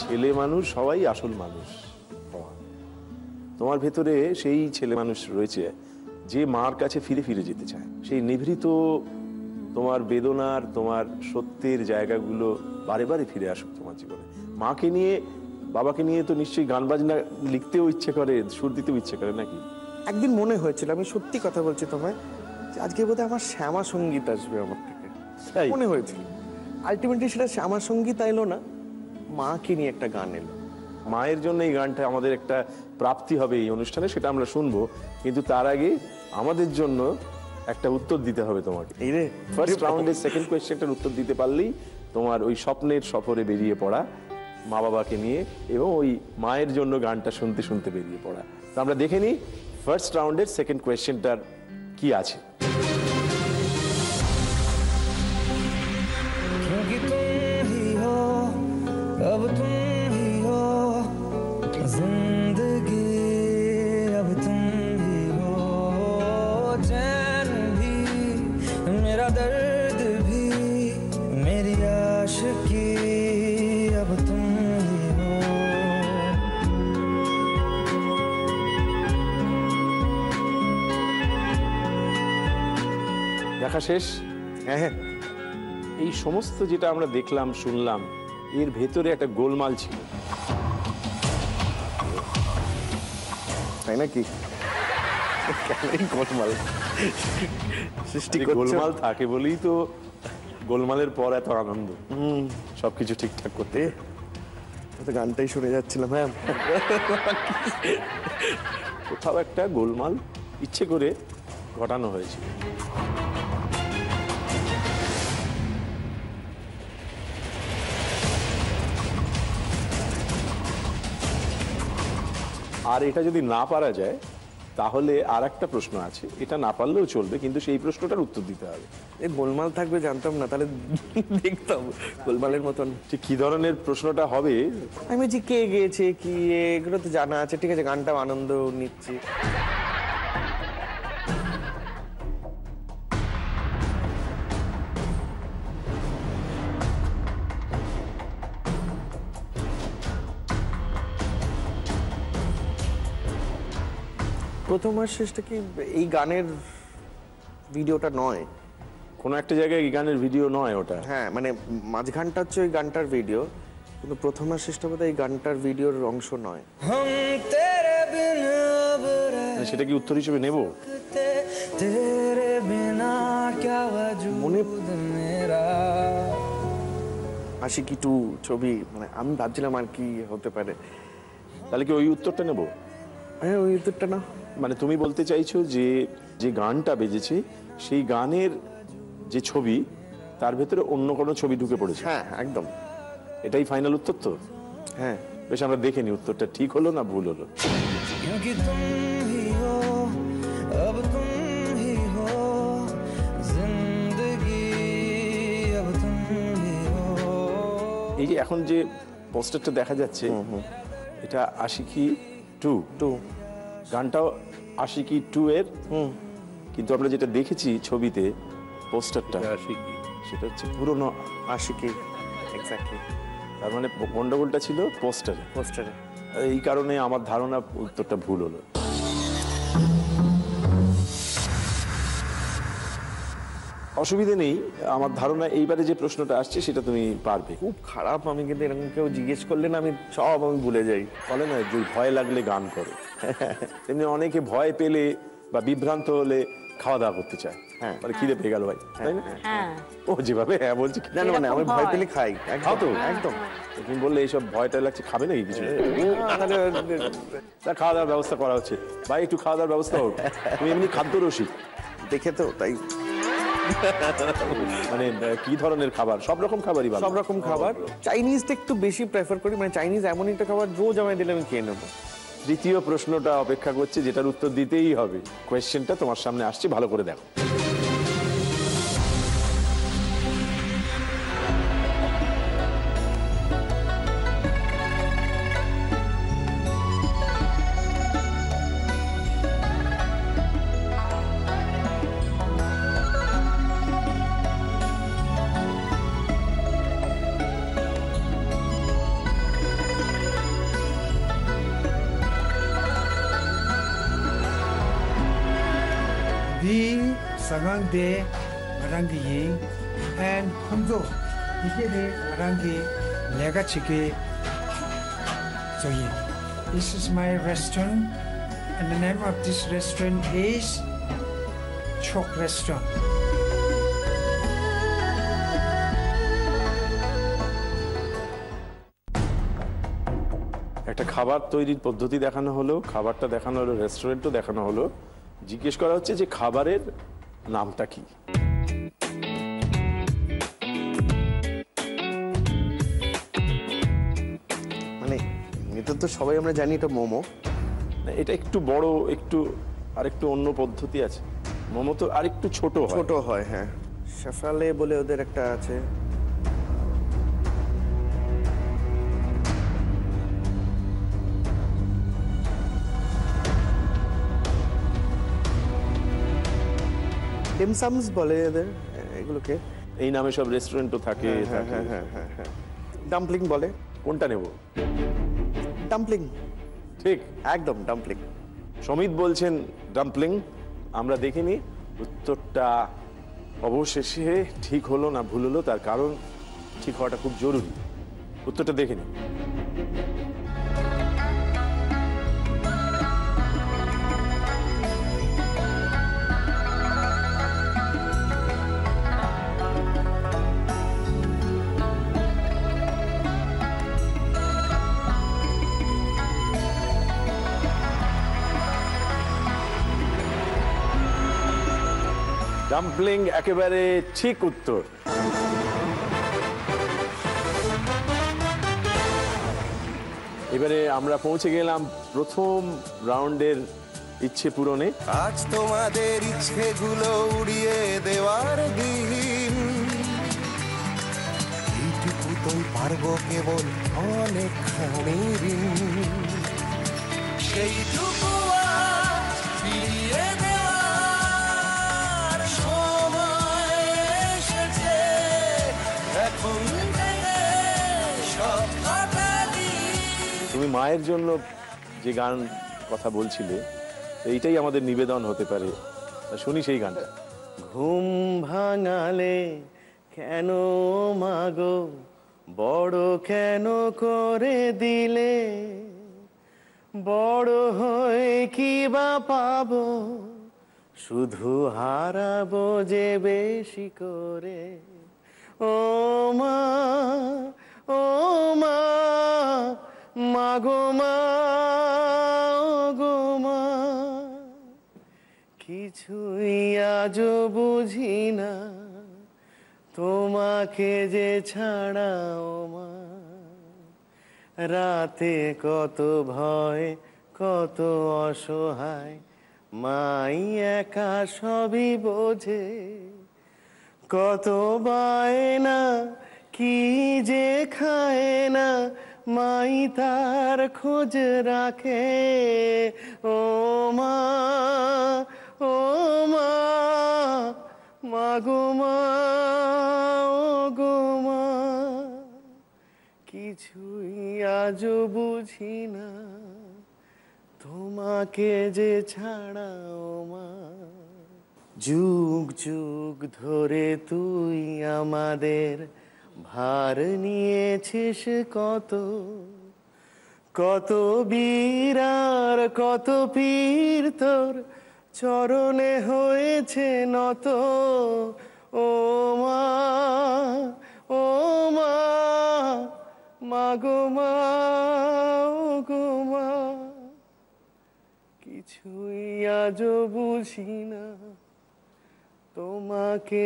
ছেলে মানুষ সবাই আসল মানুষ। তোমার ভেতরে সেই ছেলে মানুষ রয়েছে যে মার কাছে ফিরে ফিরে যেতে চায়। সেই নিভৃত তোমার বেদনার, তোমার সত্যের জায়গাগুলো বারে বারে ফিরে আসুক তোমার জীবনে। মাকে নিয়ে, বাবাকে নিয়ে তো নিশ্চয়ই গান বাজনা লিখতেও ইচ্ছে করে, সুর দিতেও ইচ্ছে করে নাকি? একদিন মনে হয়েছিল, আমি সত্যি কথা বলছি তোমায়, যে আজকে বোধহয় আমার শ্যামা সঙ্গীত আসবে আমার থেকে, মনে হয়েছিল। আলটিমেটলি সেটা শ্যামা সঙ্গীত এলো না, মাকে নিয়ে একটা গান এলো। মায়ের জন্য এই গানটা আমাদের একটা প্রাপ্তি হবে এই অনুষ্ঠানে, সেটা আমরা শুনবো। কিন্তু তার আগে আমাদের জন্য একটা উত্তর দিতে হবে তোমাকে। এই রে ফার্স্ট রাউন্ডের সেকেন্ড কোয়েশ্চেনটার উত্তর দিতে পারলেই তোমার ওই স্বপ্নের সফরে বেরিয়ে পড়া মা বাবাকে নিয়ে এবং ওই মায়ের জন্য গানটা শুনতে শুনতে বেরিয়ে পড়া। তো আমরা দেখে নিই ফার্স্ট রাউন্ডের সেকেন্ড কোয়েশ্চেনটার কি আছে। क्योंकि तुम ही हो, अब तुम ही हो, जिंदगी अब तुम ही हो, चैन भी मेरा दर्द भी मेरी आशिकी अब तुम ही हो। দেখা শেষ? হ্যাঁ হ্যাঁ, এই সমস্ত যেটা আমরা দেখলাম শুনলাম এর ভেতরে একটা গোলমাল ছিল, তাই নাকি? কেন গোলমাল সৃষ্টি করছো? গোলমাল থাকে বলেই তো গোলমালের পর এত আনন্দ, সবকিছু ঠিকঠাক করতে। তো গানটাই শুনে যাচ্ছিলাম। হ্যাঁ, কোথাও একটা গোলমাল ইচ্ছে করে ঘটানো হয়েছিল। আর এটা যদি না পারা যায় তাহলে আর একটা প্রশ্ন আছে, এটা না পারলেও চলবে কিন্তু সেই প্রশ্নটার উত্তর দিতে হবে। এই গোলমাল থাকবে জানতাম না, তাহলে দেখতাম গোলমালের মতন। ঠিক কি ধরনের প্রশ্নটা হবে আমি বলছি কে গেয়েছে কি এগুলো তো জানা আছে, ঠিক আছে, গানটাও আনন্দ নিচ্ছি। প্রথম আর শেষটা কি এই গানের ভিডিওটা নয়? কোনো একটা জায়গায় এই গানের ভিডিও নয় ওটা। হ্যাঁ, মানে মাঝখানটা হচ্ছে ওই গানটার ভিডিও, কিন্তু প্রথম আর শেষটা বোধহয় এই গানটার ভিডিওর অংশ নয়। हम तेरे बिना अब সেটা কি উত্তর হিসেবে নেব? रहते, तेरे बिना क्या वजूद मेरा। আশিকি 2 ছবি, মানে আমি ভাবছিলাম আর কি হতে পারে। তাহলে কি ওই উত্তরটা নেব? হ্যাঁ, ওই উত্তরটা না। মানে তুমি বলতে চাইছো যে যে গানটা বেজেছে সেই গানের যে ছবি তার ভেতরে অন্য কোনো ছবি ঢুকে পড়েছে? হ্যাঁ, একদম। এটাই ফাইনাল উত্তর তো? হ্যাঁ, বেশ, আমরা দেখে নি উত্তরটা ঠিক হলো না ভুল হলো। क्योंकि तुम ही हो, अब तुम ही हो, जिंदगी अब तुम ही हो। এই যে এখন যে পোস্টারটা দেখা যাচ্ছে এটা আশিকি 2, গানটাও আশিকি 2 এর, কিন্তু আমরা যেটা দেখেছি ছবিতে পোস্টারটা সেটা হচ্ছে পুরনো আশিকি। এক্স্যাক্টলি। তার মানে গন্ডগোলটা ছিল পোস্টারে। এই কারণে আমার ধারণা উত্তরটা ভুল হলো। অসুবিধে নেই, আমার ধারণা এইবারে যে প্রশ্নটা আসছে সেটা তুমি পারবে। খুব খারাপ, আমি কিন্তু এরকম কেউ জিজ্ঞেস করলে না আমি সব আমি ভুলে যাই। বলে না যে ভয় লাগলে গান করো, তেমনি অনেকে ভয় পেলে বা বিভ্রান্ত হলে খাওয়া দাওয়া করতে চায়। হ্যাঁ, মানে খিদে পেয়ে গেল ভাই, তাই না? ও যেভাবে হ্যাঁ বলছে, না না, মানে আমি ভয় পেলে খাই। খাও তো? একদম। তুমি বললে এইসব ভয়টা লাগছে, খাবে নাকি কিছু? তা খাওয়া দাওয়ার ব্যবস্থা করা হচ্ছে ভাই, একটু খাওয়া দাওয়ার ব্যবস্থা হোক। তুমি এমনি খাদ্য রসিক দেখে তো তাই। মানে কি ধরনের খাবার? সব রকম খাবারই ভালো। সব রকম খাবার। চাইনিজটা একটু বেশি প্রেফার করি, মানে চাইনিজ এমন একটা খাবার রোজ আমায় দিলে আমি খেয়ে নেবো। তৃতীয় প্রশ্নটা অপেক্ষা করছে, যেটার উত্তর দিতেই হবে। কোয়েশ্চেনটা তোমার সামনে আসছে, ভালো করে দেখো। Bi sangang de marangi ying and kumdo ike de marangi lega chike soye. This is my restaurant and the name of this restaurant is Chok Restaurant. একটা খাবার তৈরির পদ্ধতি দেখানো হলো, খাবারটা দেখানো হলো, রেস্টুরেন্টও দেখানো হলো। জিজ্ঞেস করা হচ্ছে যে খাবারের নামটা কি? মানে এমনিতে তো সবাই আমরা জানি এটা মোমো। না, এটা একটু বড়, একটু আরেকটু অন্য পদ্ধতি আছে। মোমো তো আরেকটু ছোট হয়। ছোট হয়, হ্যাঁ। শেফালে বলে ওদের একটা আছে। ডিমসামস বলে এদের এগুলোকে। এই নামে সব রেস্টুরেন্টও থাকে। হ্যাঁ হ্যাঁ হ্যাঁ হ্যাঁ হ্যাঁ। ডাম্পলিং বলে। কোনটা নেব? ডাম্পলিং। ঠিক, একদম ডাম্পলিং। সমিত বলছেন ডাম্পলিং। আমরা দেখিনি উত্তরটা অবশেষে ঠিক হলো না ভুল হলো, তার কারণ ঠিক হওয়াটা খুব জরুরি। উত্তরটা দেখে নিন। ডাম্পলিং একেবারে ঠিক উত্তর। এবারে আমরা পৌঁছে গেলাম প্রথম রাউন্ডের ইচ্ছে পূরণে। আজ তোমাদের ইচ্ছেগুলো উড়িয়ে দেওয়ার দিন, এইটুকু তো পারবো কেবল অনেকখানি ঋণ, সেইটুকু আজ ফিরিয়ে দেওয়ার সময় এসেছে। এখন থেকে সব কাটালি। তুমি মায়ের জন্য যে গান কথা বলছিলে, এইটাই আমাদের নিবেদন হতে পারে। শুনি সেই গানটা। ঘুম ভাঙালে কেন মাগো, বড় কেন করে দিলে, বড় হয়ে কি বা পাবো, শুধু হারাবো যে বেশি করে। ও মা, ও মা, মাগো মা, গো মা, কিছুই আজও বুঝি না তোমাকে যে ছাড়াও মা। রাতে কত ভয়, কত অসহায়, মাই একা সবই বোঝে। কত বায়না, কি যে খায় না, মাই তার খোঁজ রাখে। ও মা, ও মা, মাগো মা, ও গো মা, কিছুই আজও বুঝি না তোমাকে যে ছাড়াও মা। যুগ যুগ ধরে তুই আমাদের ভার নিয়েছিস কত, কত বীর আর কত পীর তোর চরণে হয়েছে নত। ও মা, ও মা, মাগো মা, ও গো মা, কিছুই আজও বুঝি না তোমাকে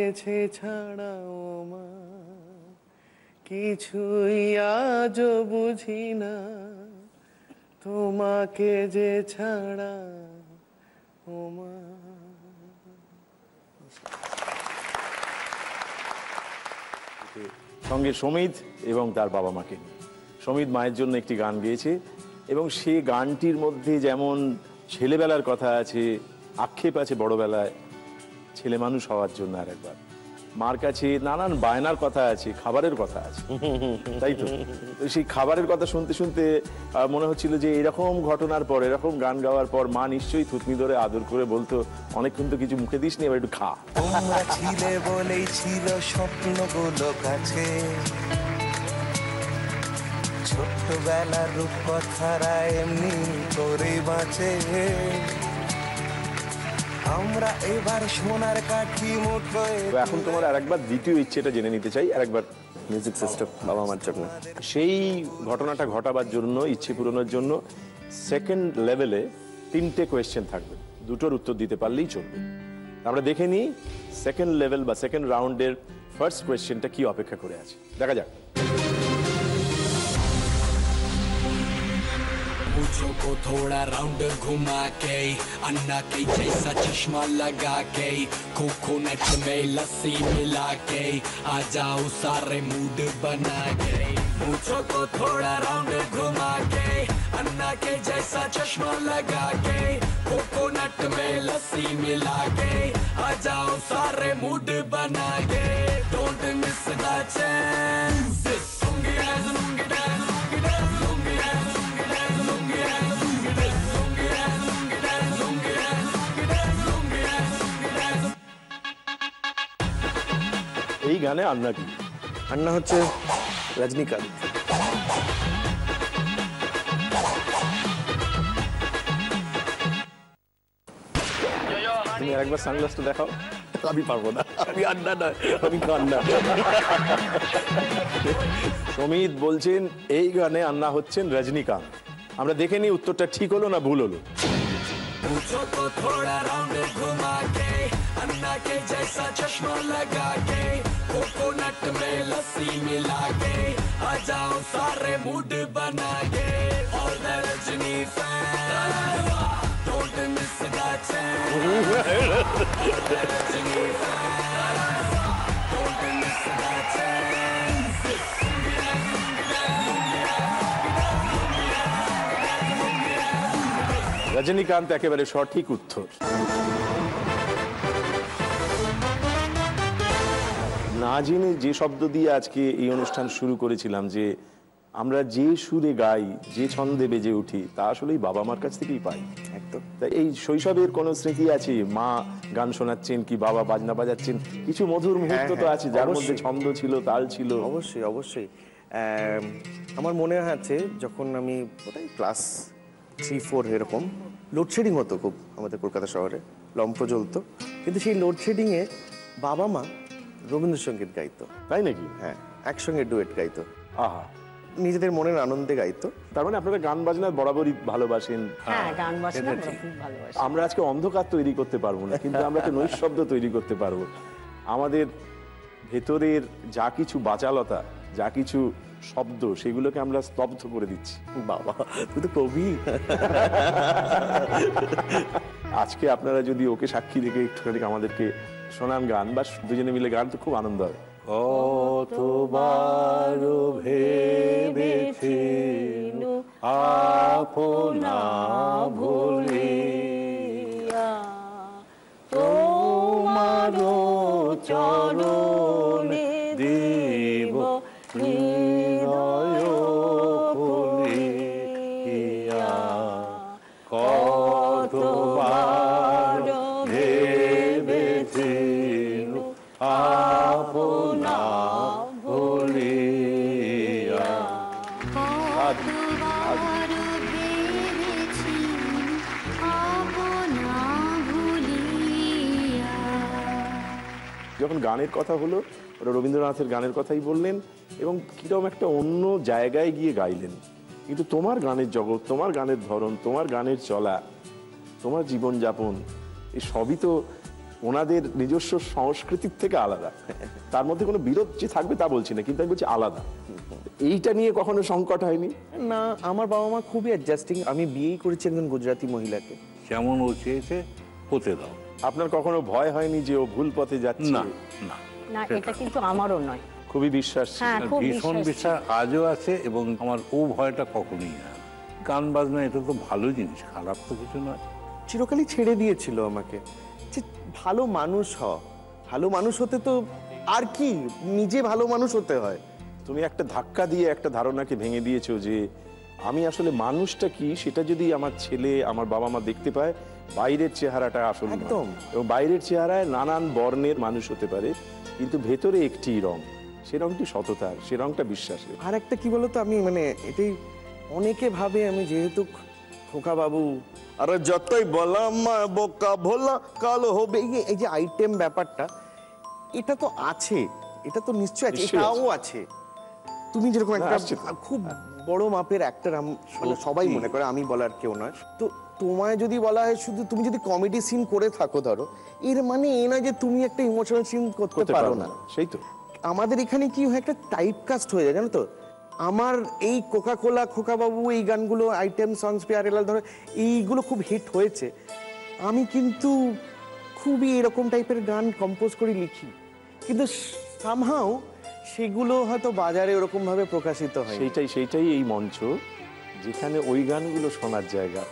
ছাড়াও মা। কিছুই আজও বুঝি না তোমাকে যে ছাড়া ও মা। সঙ্গে সমিত এবং তার বাবা মাকে। সমিত মায়ের জন্য একটি গান গেয়েছে এবং সে গানটির মধ্যে যেমন ছেলেবেলার কথা আছে, আক্ষেপ আছে বড়বেলায় ছেলে মানুষ হওয়ার জন্য, আর একবার মার কাছে নানান বায়নার কথা আছে, খাবারের কথা আছে, তাই তো? সেই খাবারের কথা শুনতে শুনতে মনে হচ্ছিল যে এরকম ঘটনার পর, এরকম গান গাওয়ার পর মা নিশ্চয়ই থুতনি ধরে আদর করে বলতো, অনেকক্ষণ তো কিছু মুখে দিস নি, এবার একটু খা। তোমরা ছিলে বলেই ছিল স্বপ্নগুলো কাছে, ছোট্টবেলার রূপকথারা এমনি করে বাঁচে। আমরা এবার সোনার কাঠি মুঠোয়। এখন তোমার আরেকবার দ্বিতীয় ইচ্ছেটা জেনে নিতে চাই, আরেকবার মিউজিক সিস্টেম বাবা মার জন্য। সেই ঘটনাটা ঘটাবার জন্য, ইচ্ছে পূরণের জন্য সেকেন্ড লেভেলে 3টে কোয়েশ্চেন থাকবে, দুটোর উত্তর দিতে পারলেই চলবে। আমরা দেখে নিই সেকেন্ড লেভেল বা সেকেন্ড রাউন্ডের ফার্স্ট কোয়েশ্চেনটা কি অপেক্ষা করে আছে। দেখা যাক। पूछो को थोड़ा राउंड घुमा के अन्ना के जैसा चश्मा लगा के कोकोनट में लस्सी मिला के आ जाओ सारे मूड बना के पूछो को थोड़ा राउंड घुमा के अन्ना के जैसा चश्मा लगा के कोकोनट में लस्सी मिला के आ जाओ सारे मूड बना के डोंट मिस द चांस এই গানে আন্না কি? আন্না হচ্ছে রজনীকান্ত। তুমি আরেকবার সানগ্লাসটা দেখাও। আমি পারবো না, আমি আন্না না, আমি কান্না। সমিত বলছেন এই গানে আন্না হচ্ছেন রজনীকান্ত। আমরা দেখে নিই উত্তরটা ঠিক হলো না ভুল হলো। पूछो को थोड़ा राउंड घुमा के अन्ना के जैसा चश्मा लगा के कोकोनट में लस्सी मिला के आ जाओ सारे मूड बना के all the Rajni fans don't miss the chance Rajni fans don't miss the chance Rajinikanth একেবারে সঠিক উত্তর। না জেনে যে শব্দ দিয়ে আজকে এই অনুষ্ঠান শুরু করেছিলাম যে আমরা যে সুরে গাই, যে ছন্দে বেজে উঠি, তা আসলেই বাবা মার কাছ থেকেই পাই। একদম তাই এই শৈশবের কোনো স্মৃতি আছে, মা গান শোনাচ্ছেন কি বাবা বাজনা বাজাচ্ছেন, কিছু মধুর মুহূর্ত তো আছে যার মধ্যে ছন্দ ছিল, তাল ছিল। অবশ্যই অবশ্যই। আমার মনে আছে যখন আমি ক্লাস 3-4 এরকম, লোডশেডিং হতো খুব আমাদের কলকাতা শহরে, লম্ফ জ্বলতো, কিন্তু সেই লোডশেডিংয়ে বাবা মা রবীন্দ্রসঙ্গীত গাইতো। তাই নাকি? হ্যাঁ, একসঙ্গে ডুয়েট গাইতো। আহা, নিজেদের মনের আনন্দে গাইতো। তার মানে আপনারা গান বাজনা বরাবরই ভালোবাসেন। হ্যাঁ, গান বাজনা খুব ভালোবাসি। আমরা আজকে অন্ধকার তৈরি করতে পারবো না, কিন্তু আমরা একটা নৈশব্দ তৈরি করতে পারবো। আমাদের ভেতরের যা কিছু বাচালতা, যা কিছু শব্দ, সেগুলোকে আমরা স্তব্ধ করে দিচ্ছি। বাবা, তুই তো কবি। আজকে আপনারা যদি ওকে সাক্ষী রেখে একটুখানি আমাদেরকে শোনান গান, বা দুজনে মিলে গান, তো খুব আনন্দ হয়। কতবার ভেবেছি আপনা ভুলিয়া তোমার চরণে দেব হৃদয় খুলিয়া কতবার ভেবেছি আপনা ভুলিয়া। যখন গানের কথা হলো, ওরা রবীন্দ্রনাথের গানের কথাই বললেন এবং কিরকম একটা অন্য জায়গায় গিয়ে গাইলেন। কিন্তু তোমার গানের জগৎ, তোমার গানের ধরন, তোমার গানের চলা, তোমার জীবনযাপন, এই সবই তো ওনাদের নিজস্ব সংস্কৃতির থেকে আলাদা। তার মধ্যে কোনো বিরোধ যে থাকবে তা বলছি না, কিন্তু আমি বলছি আলাদা। এইটা নিয়ে কখনো সংকট হয়নি? না, আমার বাবা মা খুবই অ্যাডজাস্টিং। আমি বিয়েই করেছি একজন গুজরাটি মহিলাকে। যেমন ও চেয়েছে হতে দাও। আপনার কখনো ভয় হয়নি যে ও ভুল পথে যাচ্ছে? না না না, এটা কিন্তু আমারও নয়। খুবই বিশ্বাস, ভীষণ বিশ্বাস আজও আছে, এবং আমার ও ভয়টা কখনোই না। গান বাজনা এটা তো ভালো জিনিস, খারাপ তো কিছু নয়। চিরকালই ছেড়ে দিয়েছিল আমাকে যে ভালো মানুষ হ। ভালো মানুষ হতে তো আর কি, নিজে ভালো মানুষ হতে হয়। তুমি একটা ধাক্কা দিয়ে একটা ধারণাকে ভেঙে দিয়েছো যে আমি আসলে মানুষটা কি সেটা যদি আমার ছেলে, আমার বাবা মা দেখতে পায়, বাইরের চেহারাটা আসল একদম। এবং বাইরের চেহারায় নানান বর্ণের মানুষ হতে পারে, কিন্তু ভেতরে একটি রং, সে রংটি সততার, সে রংটা বিশ্বাসের। আর একটা কি বলতো, আমি মানে এটাই অনেকে ভাবে আমি যেহেতু খোকা বাবু, আর যতই বলাম বোকা ভোলা কালো হবে, এই যে আইটেম ব্যাপারটা, এটা তো আছে, এটা তো নিশ্চয়ই আছে, এটাও আছে। তুমি যেরকম একটা খুব বড় মাপের অ্যাক্টর, সবাই মনে করে, আমি বলার কেউ নয়, তো তোমায় যদি বলা হয় শুধু তুমি যদি কমেডি সিন করে থাকো ধরো, এর মানে এই নয় যে তুমি একটা ইমোশনাল সিন করতে পারো না। সেই তো আমাদের এখানে কি হয়, একটা টাইপ কাস্ট হয়ে যায় জানো তো। আমার এই কোকা কোলা, খোকাবাবু, এই গানগুলো, আইটেম সংস, প্যারেলাল ধরো, এইগুলো খুব হিট হয়েছে। আমি কিন্তু খুবই এরকম টাইপের গান কম্পোজ করে লিখি, কিন্তু সামহাও সেগুলো হয়তো বাজারে ওরকম ভাবে প্রকাশিত হয়। সেইটাই এই মঞ্চ, যেখানে ওই গানগুলো শোনার জায়গা,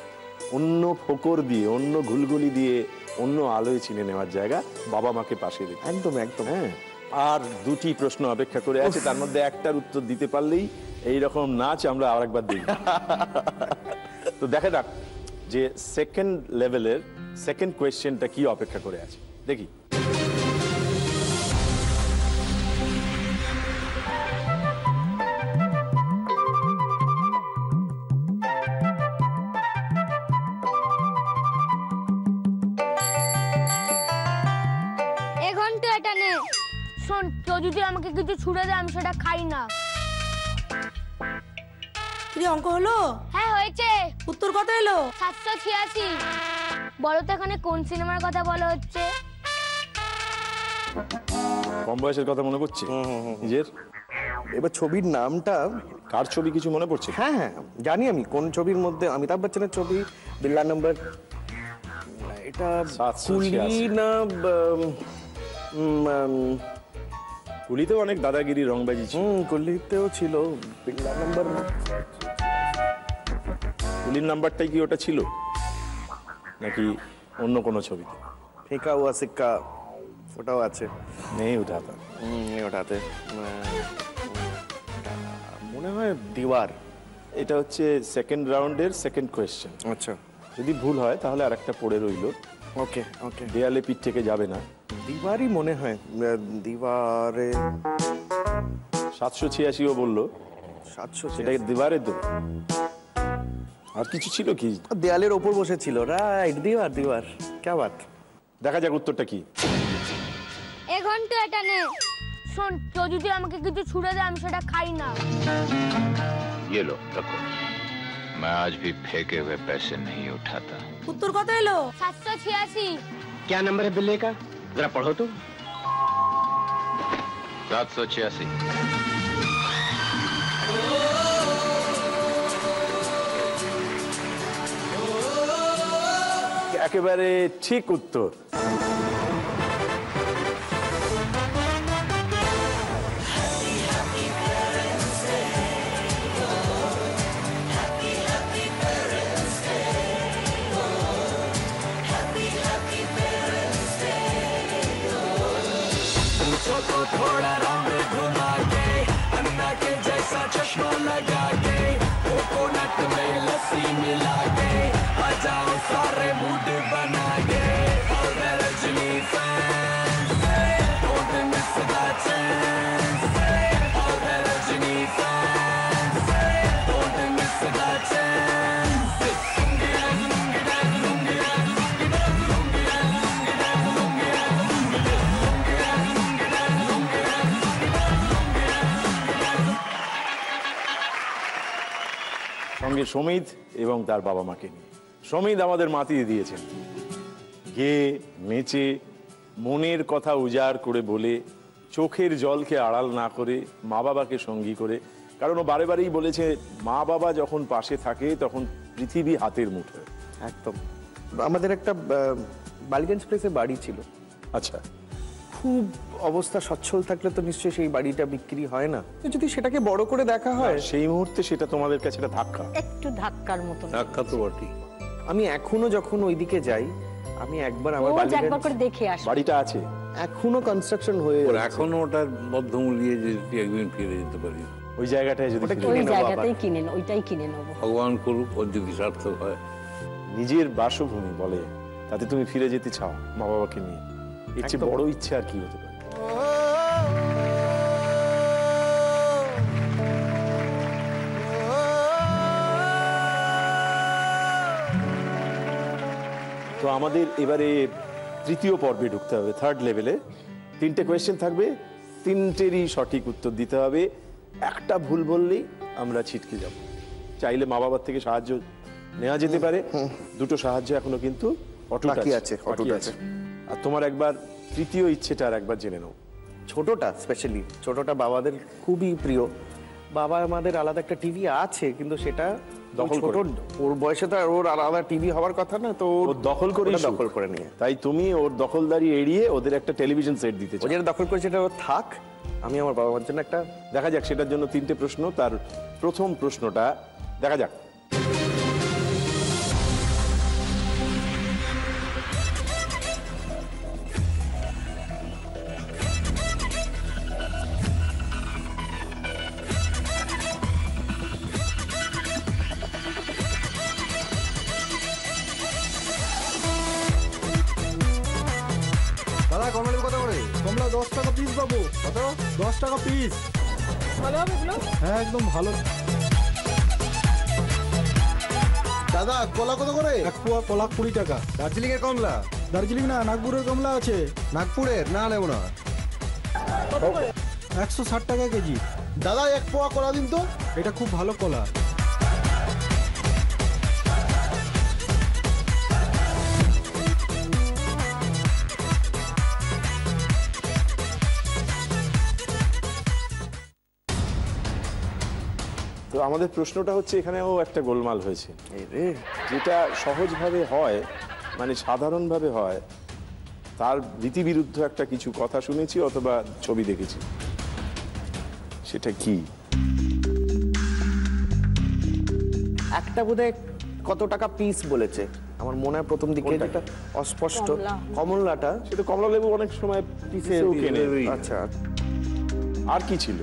অন্য ফোকর দিয়ে, অন্য ঘুলগুলি দিয়ে, অন্য আলোয় চিনে নেওয়ার জায়গা, বাবা মাকে পাশে রেখে। একদম একদম। হ্যাঁ, আর দুটি প্রশ্ন অপেক্ষা করে আছে, তার মধ্যে একটার উত্তর দিতে পারলেই এই রকম নাচ আমরা আরেকবার দেখব। তো দেখা যাক যে সেকেন্ড লেভেলের সেকেন্ড কোয়েশ্চেনটা কি অপেক্ষা করে আছে, দেখি। এটা নে, শোন, কেউ যদি আমাকে কিছু ছুড়ে দেয় আমি সেটা খাই না। কি অঙ্ক হলো? হ্যাঁ হয়েছে। উত্তর কত এলো? 786। বলো তো এখানে কোন সিনেমার কথা বলা হচ্ছে? কম বয়সের কথা মনে পড়ছে নিজের? এবার ছবির নামটা কার ছবি কিছু মনে পড়ছে? হ্যাঁ হ্যাঁ জানি আমি কোন ছবির মধ্যে, অমিতাভ বচ্চনের ছবি, বিল্লা নম্বর, এটা কুলি না কুলিতেও অনেক দাদাগিরি রংবাজি ছিল। কুলিতেও ছিল। বিল্লা নম্বর, কুলির নাম্বারটাই কি ওটা ছিল নাকি অন্য কোনো ছবিতে? ফেঁকা হুয়া সিক্কা, ওটাও আছে। নেই ওঠাতে, ওটাতে মনে হয় দিওয়ার। এটা হচ্ছে সেকেন্ড রাউন্ডের সেকেন্ড কোয়েশ্চেন। আচ্ছা, যদি ভুল হয় তাহলে আরেকটা পড়ে রইল। ওকে ওকে। দেয়ালে পিঠ থেকে যাবে না। দিওয়ারই মনে হয়, দিওয়ারে 786ও বললো। 700, সেটা দিওয়ারে তো আর কিছু ছিল কি? দেয়ালের ওপর বসেছিল, রাইট, দিওয়ার দিওয়ার। কে বাত। দেখা যাক উত্তরটা কি। এখন তো এটা নে, শোন, কেউ যদি আমাকে কিছু ছুড়ে দেয় আমি সেটা খাই না। ये लो रखो, मैं आज भी फेंके हुए पैसे नहीं उठाता। उत्तर कत एलो? 786। क्या नंबर है बिल्ले का, जरा पढ़ो तो। 786। একেবারে ঠিক উত্তর। को थोड़ा राउंड घुमा के, अन्ना के जैसा चश्मा लगा के, कोकोनट में लस्सी मिला के, आ जाओ सारे मूड बना के, all the Rajni fans, don't miss the chance, all the Rajni fans, don't miss the chance. সঙ্গে সমিত এবং তার বাবা মাকে নিয়ে। সমিত আমাদের মাতিয়ে দিয়েছেন, গেয়ে নেচে মনের কথা উজাড় করে বলে, চোখের জলকে আড়াল না করে, মা বাবাকে সঙ্গী করে। কারণ ও বারে বারেই বলেছে মা বাবা যখন পাশে থাকে তখন পৃথিবী হাতের মুঠোয়। একদম। আমাদের একটা বালিগঞ্জ প্লেসে বাড়ি ছিল। আচ্ছা, খুব অবস্থা সচ্ছল থাকলে তো নিশ্চয়ই সেই বাড়িটা বিক্রি হয় না। যদি সেটাকে বড় করে দেখা হয়, সেই মুহূর্তে সেটা তোমাদের কাছে একটা ধাক্কা। একটু ধাক্কার মতো। ধাক্কা তো বটেই। আমি এখনো যখন ওইদিকে যাই, আমি একবার আমার একবার করে দেখে আসি। বাড়িটা আছে এখনো, কনস্ট্রাকশন হয়ে যাচ্ছে। এখনো ওটার মধ্যমূলিয়ে যদি একদিন ফিরে যেতে পারি, ওই জায়গাটায় যদি ওই জায়গাতেই কিনে, ওইটাই কিনে নেব। ভগবান করুক ওর যদি সার্থক হয়। নিজের বাসভূমি বলে, তাতে তুমি ফিরে যেতে চাও মা বাবাকে নিয়ে, এর চেয়ে বড় ইচ্ছে আর কি হতে পারে? তো আমাদের এবারে তৃতীয় পর্বে ঢুকতে হবে, থার্ড লেভেলে। 3টে কোয়েশ্চেন থাকবে, 3টেরই সঠিক উত্তর দিতে হবে। একটা ভুল বললেই আমরা ছিটকে যাব। চাইলে মা বাবার থেকে সাহায্য নেওয়া যেতে পারে। দুটো সাহায্য এখনো কিন্তু অটুট বাকি আছে, অটুট আছে। আর তোমার একবার তৃতীয় ইচ্ছেটা আর একবার জেনে নাও। ছোটটা স্পেশালি, ছোটটা বাবাদের খুবই প্রিয়। বাবা আমাদের আলাদা একটা টিভি আছে, কিন্তু সেটা দখল করে। ওর বয়সে তো আর ওর আলাদা টিভি হওয়ার কথা না, তো ও দখল করে দখল করে নিয়ে। তাই তুমি ওর দখলদারি এড়িয়ে ওদের একটা টেলিভিশন সেট দিতে চাও। ও যেটা দখল করেছে সেটা ওর থাক, আমি আমার বাবা মার জন্য একটা। দেখা যাক, সেটার জন্য 3টে প্রশ্ন। তার প্রথম প্রশ্নটা দেখা যাক। দাদা কমলা লেবু কত করে? কমলা 10 টাকা পিস পাবো। কত? 10 টাকা পিস। ভালো হবে এগুলো? হ্যাঁ একদম ভালো। দাদা কলা কত করে? এক পোয়া কলা 20 টাকা। দার্জিলিং এর কমলা? দার্জিলিং না, নাগপুরের কমলা আছে। নাগপুরের? না নেব না। কত করে? 160 টাকা কেজি। দাদা এক পোয়া কলা দিন তো। এটা খুব ভালো কলা। তো আমাদের প্রশ্নটা হচ্ছে, এখানেও একটা গোলমাল হয়েছে। যেটা সহজভাবে হয়, মানে সাধারণভাবে হয়, তার রীতিবিরুদ্ধ একটা কিছু কথা শুনেছি অথবা ছবি দেখেছি। সেটা কি? একটা বোধহয় কত টাকা পিস বলেছে আমার মনে হয় প্রথম দিকে, যেটা অস্পষ্ট। কমলাটা সেটা কমলা লেবু অনেক সময় পিসেও কেনে। আচ্ছা, আর কি ছিল?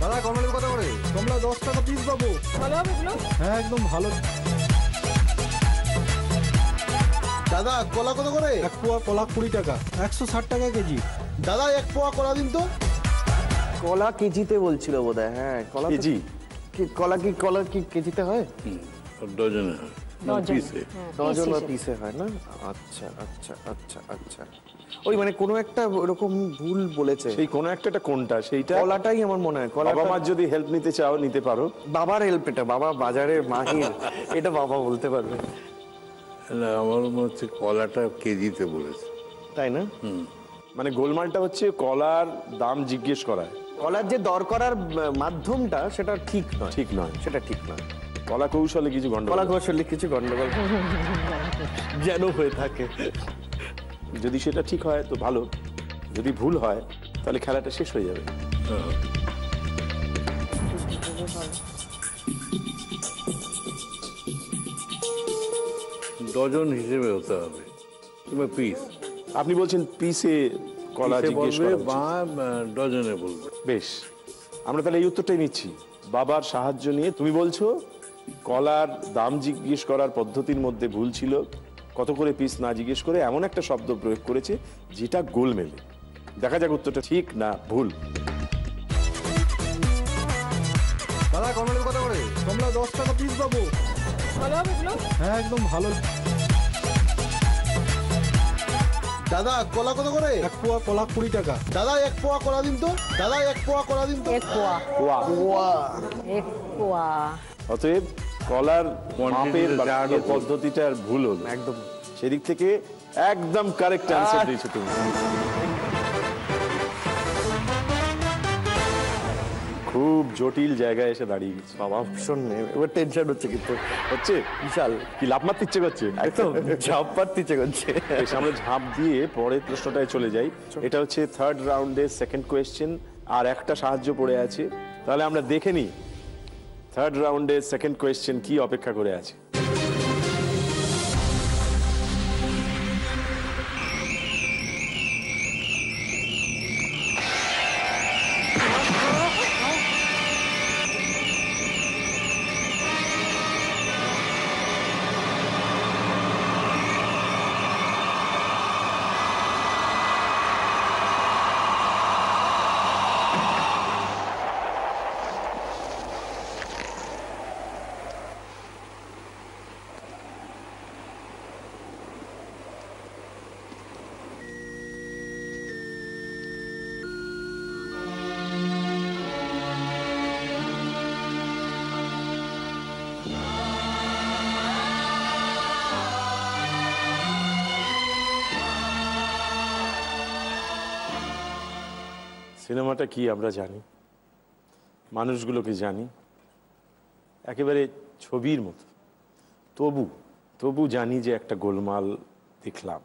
দাদা কমলা লেবু কত করে? কমলা 10 টাকা পিস পাবো। ভালো হবে এগুলো? হ্যাঁ একদম ভালো। দাদা কলা কত করে? এক পোয়া কলা 20 টাকা। 160 টাকা কেজি। দাদা এক পোয়া কলা দিন তো। কলা কেজিতে বলছিল বোধহয়। হ্যাঁ কলা কেজি। কলা কি কেজিতে হয়? ডজনে হয়, ডজন বা পিসে হয় না? আচ্ছা আচ্ছা আচ্ছা আচ্ছা, ওই মানে কোনো একটা ওরকম ভুল বলেছে। সেই কোনো একটা কোনটা, সেইটা কলাটাই আমার মনে হয়। বাবা মার যদি হেল্প নিতে চাও নিতে পারো। বাবার হেল্প, এটা বাবা বাজারে মাহির, এটা বাবা বলতে পারবে। আমার মনে হচ্ছে কলাটা কেজিতে বলেছে, তাই না? মানে গোলমালটা হচ্ছে কলার দাম জিজ্ঞেস করা। কলার যে দর করার মাধ্যমটা সেটা ঠিক নয়। ঠিক নয়, সেটা ঠিক নয়। কলা কৌশলে কিছু গন্ডগোল, কলা কৌশলে কিছু গন্ডগোল যেন হয়ে থাকে। যদি সেটা ঠিক হয় তো ভালো, যদি ভুল হয় তাহলে খেলাটা শেষ হয়ে যাবে। ডজন হিসেবে হতে হবে কিংবা পিস। আপনি বলছেন পিসে কলা জিজ্ঞেস করা বা ডজনে বলবে। বেশ, আমরা তাহলে এই উত্তরটাই নিচ্ছি। বাবার সাহায্য নিয়ে তুমি বলছো কলার দাম জিজ্ঞেস করার পদ্ধতির মধ্যে ভুল ছিল, কত করে পিস না জিজ্ঞেস করে এমন একটা শব্দ প্রয়োগ করেছে যেটা গোলমেলে। দেখা যাক উত্তরটা ঠিক না ভুল। দাদা কমলা লেবু কত করে? কমলা 10 টাকা পিস পাবো। ভালো হবে এগুলো? হ্যাঁ একদম ভালো। দাদা কলা কত করে? এক পোয়া কলা 20 টাকা। দাদা এক পোয়া কলা দিন তো। দাদা এক পোয়া কলা দিন তো। এক পোয়া। এক পোয়া। অতএব কলার মাপের পদ্ধতিটার ভুল হলো একদম। সেদিক থেকে একদম কারেক্ট অ্যান্সার দিয়েছো তুমি। খুব জটিল জায়গায় এসে দাঁড়িয়ে গেছে বাবা, ভীষণ এবার টেনশন হচ্ছে, কিন্তু হচ্ছে বিশাল। কি লাভ মারতে ইচ্ছে করছে? একদম ঝাঁপ মারতে ইচ্ছে করছে। আমরা ঝাঁপ দিয়ে পরের প্রশ্নটায় চলে যাই। এটা হচ্ছে থার্ড রাউন্ডের সেকেন্ড কোয়েশ্চেন, আর একটা সাহায্য পড়ে আছে। তাহলে আমরা দেখে নিই থার্ড রাউন্ডের সেকেন্ড কোয়েশ্চেন কি অপেক্ষা করে আছে। সিনেমাটা কি আমরা জানি, মানুষগুলোকে জানি, একেবারে ছবির মতো। তবু জানি যে একটা গোলমাল দেখলাম।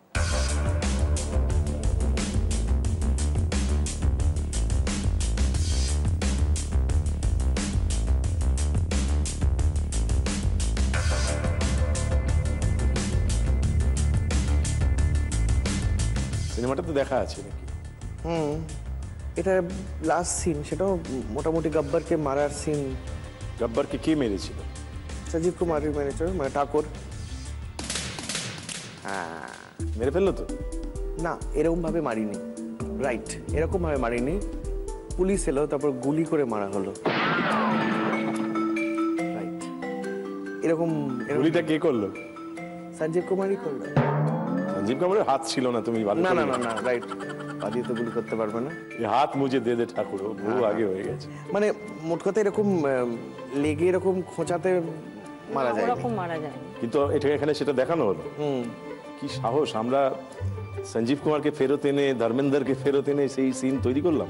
সিনেমাটা তো দেখা আছে নাকি? এটা লাস্ট সিন, সেটাও মোটামুটি গব্বরকে মারার সিন। গব্বরকে কে মেরেছিল? সঞ্জীব কুমার মেরেছিল, মানে ঠাকুর। মেরে ফেললো তো? না, এরকম ভাবে মারিনি। রাইট, এরকম ভাবে মারিনি। পুলিশ এলো, তারপর গুলি করে মারা হলো। রাইট, এরকম। গুলিটা কে করলো? সঞ্জীব কুমারই করলো। সঞ্জীব কুমারের হাত ছিল না, তুমি না না না না, রাইট। বাদিয়ে তো গুলি করতে পারবে না। হাত মুজে দে দে ঠাকুর, বহু আগে হয়ে গেছে। মানে মোট কথা এরকম লেগে এরকম খোঁচাতে মারা যায়, ওরকম মারা যায়। কিন্তু এটা এখানে সেটা দেখানো হলো। কি সাহস! আমরা সঞ্জীব কুমারকে ফেরত এনে, ধর্মেন্দ্রকে ফেরত এনে সেই সিন তৈরি করলাম।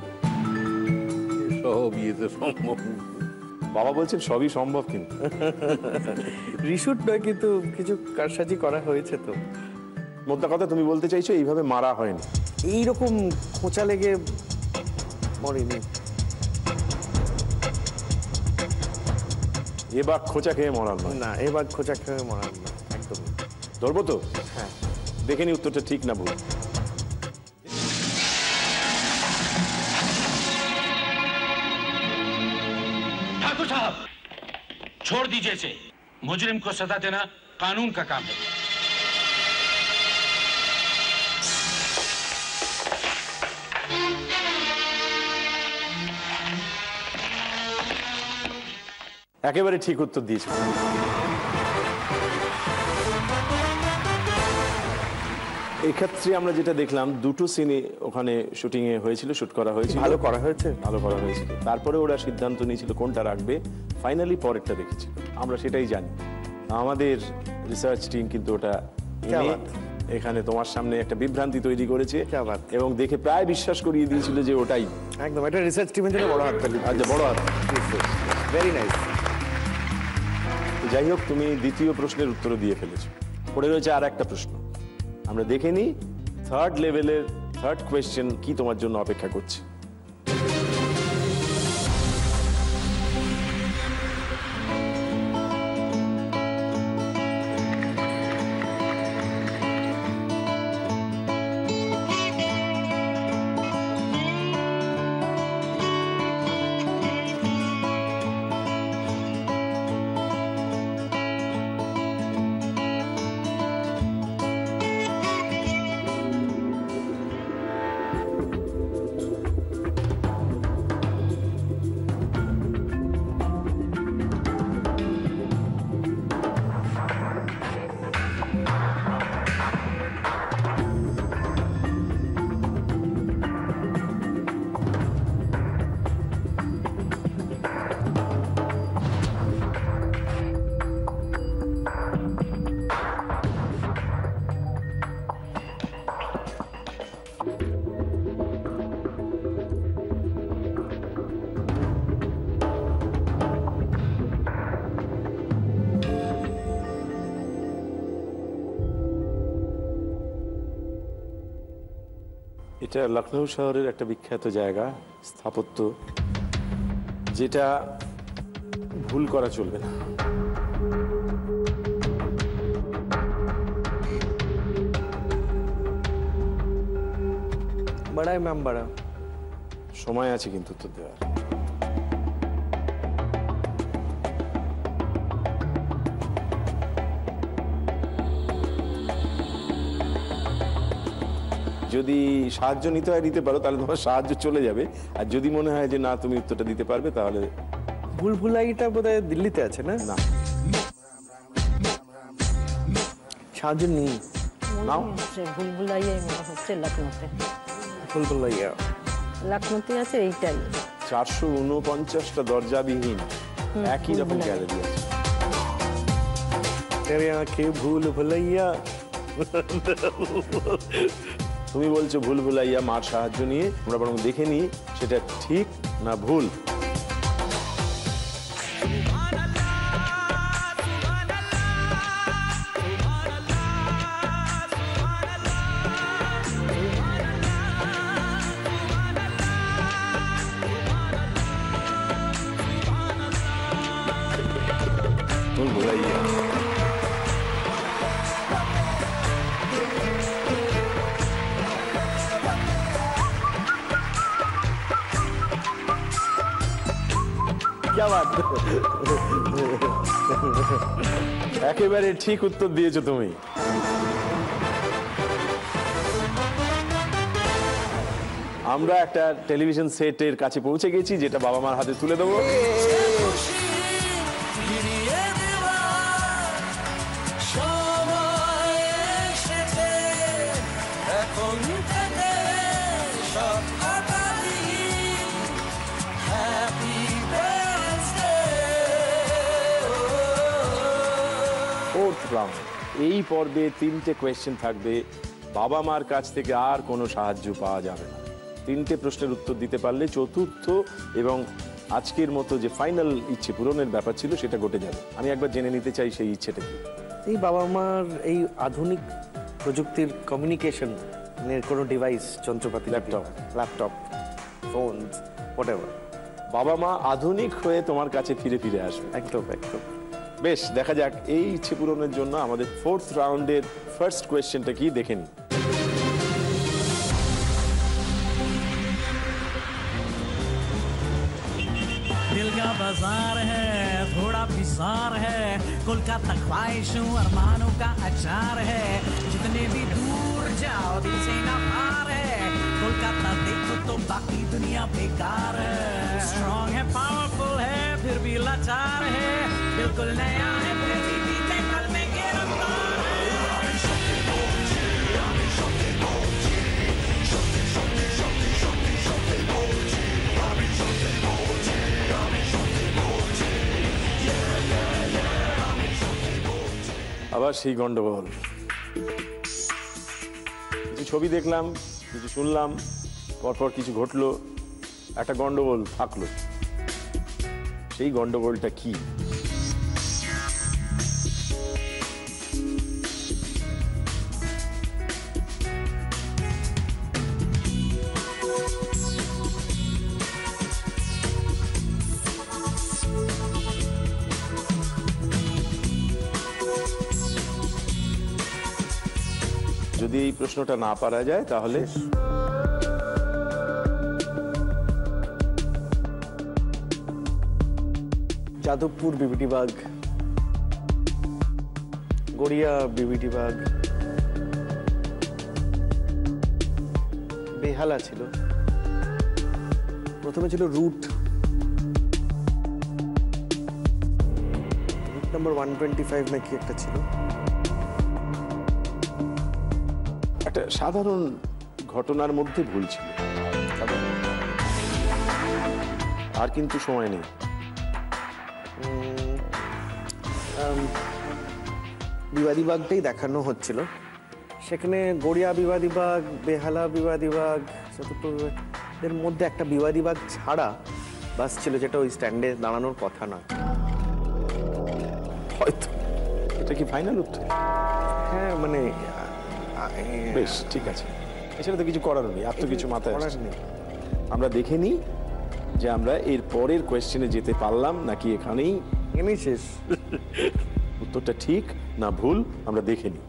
সব ইয়েতে সম্ভব। বাবা বলছেন সবই সম্ভব, কিন্তু রিশুট নয়, কিন্তু কিছু কারসাজি করা হয়েছে। তো মোদ্দা কথা তুমি বলতে চাইছো এইভাবে মারা হয়নি, এইরকম খোঁচা লেগে মরেনি। এবার খোঁচা খেয়ে মরার নয়। না, এবার খোঁচা খেয়ে মরার না, একদম। ধরবো তো? হ্যাঁ, দেখে নি উত্তরটা ঠিক না ভুল। ठाकुर साहब, छोड़ दीजिए इसे। मुजरिम को सजा देना कानून का काम है। একেবারে ঠিক উত্তর দিয়েছে। এই ক্ষেত্রে আমরা যেটা দেখলাম, দুটো সিনে ওখানে শুটিং এ হয়েছিল, শুট করা হয়েছিল, ভালো করা হয়েছে, ভালো করা হয়েছিল। তারপরে ওরা সিদ্ধান্ত নিয়েছিল কোনটা রাখবে, ফাইনালি পরেরটা রেখেছিল। আমরা সেটাই জানি। আমাদের রিসার্চ টিম কিন্তু ওটা এনে এখানে তোমার সামনে একটা বিভ্রান্তি তৈরি করেছে এবং দেখে প্রায় বিশ্বাস করিয়ে দিয়েছিল যে ওটাই। একদম, এটা রিসার্চ টিমের জন্য বড় হাততালি। আচ্ছা, বড় হাত, ভেরি নাইস। যাই হোক, তুমি দ্বিতীয় প্রশ্নের উত্তর দিয়ে ফেলেছো। পড়ে রয়েছে আর একটা প্রশ্ন, আমরা দেখে নিই থার্ড লেভেলের থার্ড কোয়েশ্চেন কি তোমার জন্য অপেক্ষা করছে। এটা লখনৌ শহরের একটা বিখ্যাত জায়গা, স্থাপত্য, যেটা ভুল করা চলবে না। बड़ा है मैम, बड़ा সময় আছে কিন্তু উত্তর দেওয়ার। যদি সাহায্য নিতে হয় নিতে পারো, তাহলে তোমার সাহায্য চলে যাবে। আর যদি মনে হয় যে না তুমি উত্তরটা দিতে পারবে, তাহলে ভুলভুলাইটা বোধহয় দিল্লিতে আছে না? না, সাহায্য নেই। নাও, ভুলভুলাইয়াই মনে হচ্ছে লখনৌতে। ভুলভুলাইয়া লখনৌতে আছে এইটাই। 449টা দরজাবিহীন একই রকম গ্যালারি আছে। तेरे आंखें भूल भुलैया তুমি বলছো ভুল ভুলাইয়া মার সাহায্য নিয়ে, আমরা বরং দেখে নিই সেটা ঠিক না ভুল। ভুল ভুলাইয়া একেবারে ঠিক উত্তর দিয়েছো তুমি। আমরা একটা টেলিভিশন সেটের কাছে পৌঁছে গেছি, যেটা বাবা মার হাতে তুলে দেবো। এই পর্বে 3টে কোয়েশ্চেন থাকবে, বাবা মার কাছ থেকে আর কোনো সাহায্য পাওয়া যাবে না। 3টে প্রশ্নের উত্তর দিতে পারলে চতুর্থ এবং আজকের মতো যে ফাইনাল ইচ্ছে পূরণের ব্যাপার ছিল সেটা ঘটে যাবে। আমি একবার জেনে নিতে চাই সেই ইচ্ছেটা কি। এই বাবা মার এই আধুনিক প্রযুক্তির কমিউনিকেশনের কোনো ডিভাইস, যন্ত্রপাতি, ল্যাপটপ, ফোন, হোয়াটএভার, বাবা মা আধুনিক হয়ে তোমার কাছে ফিরে ফিরে আসবে। একদম একদম। বেশ, দেখা যাক এই ইচ্ছে পূরণের জন্য আমাদের 4th রাউন্ডের ফার্স্ট কোয়েশ্চেনটা কি দেখে নিই। दिल का बाजार है, थोड़ा बिसार है, कोलकाता ख्वाहिशों अरमानों का अचार है, जितने भी दूर जाओ दिल से ना पार है, कोलकाता देखो तो बाकी दुनिया बेकार है, स्ट्रॉन्ग है, पावरफुल है, फिर भी लाचार है, बिल्कुल नया है, फिर भी बीते कल में गिरफ्तार है। আবার সেই গন্ডগোল, কিছু ছবি দেখলাম, কিছু শুনলাম, পরপর কিছু ঘটলো, একটা গন্ডগোল থাকলো। সেই গন্ডগোলটা কি? যদি এই প্রশ্নটা না পারা যায় তাহলে যাদবপুর বিবিটি বাগ, গড়িয়া বিবিটি বাগ, বেহালা ছিল, প্রথমে ছিল রুট নাম্বার 125 নাকি একটা ছিল। একটা সাধারণ ঘটনার মধ্যে ভুল ছিল, আর কিন্তু সময় নেই। বিবাদীবাগটাই দেখানো হচ্ছিল, সেখানে গড়িয়া বিবাদীবাগ, বেহালা বিবাদীবাগ, এর মধ্যে একটা বিবাদীবাগ ছাড়া বাস ছিল, যেটা ওই স্ট্যান্ডে দাঁড়ানোর কথা না। হয়তো এটা কি ফাইনাল উত্তর? হ্যাঁ, মানে বেশ, ঠিক আছে, এছাড়া তো কিছু করার নেই, আর তো কিছু মাথায় নেই। আমরা দেখে নিই যে আমরা এর পরের কোয়েশ্চেনে যেতে পারলাম নাকি এখানেই শেষ। উত্তরটা ঠিক না ভুল আমরা দেখে নিই।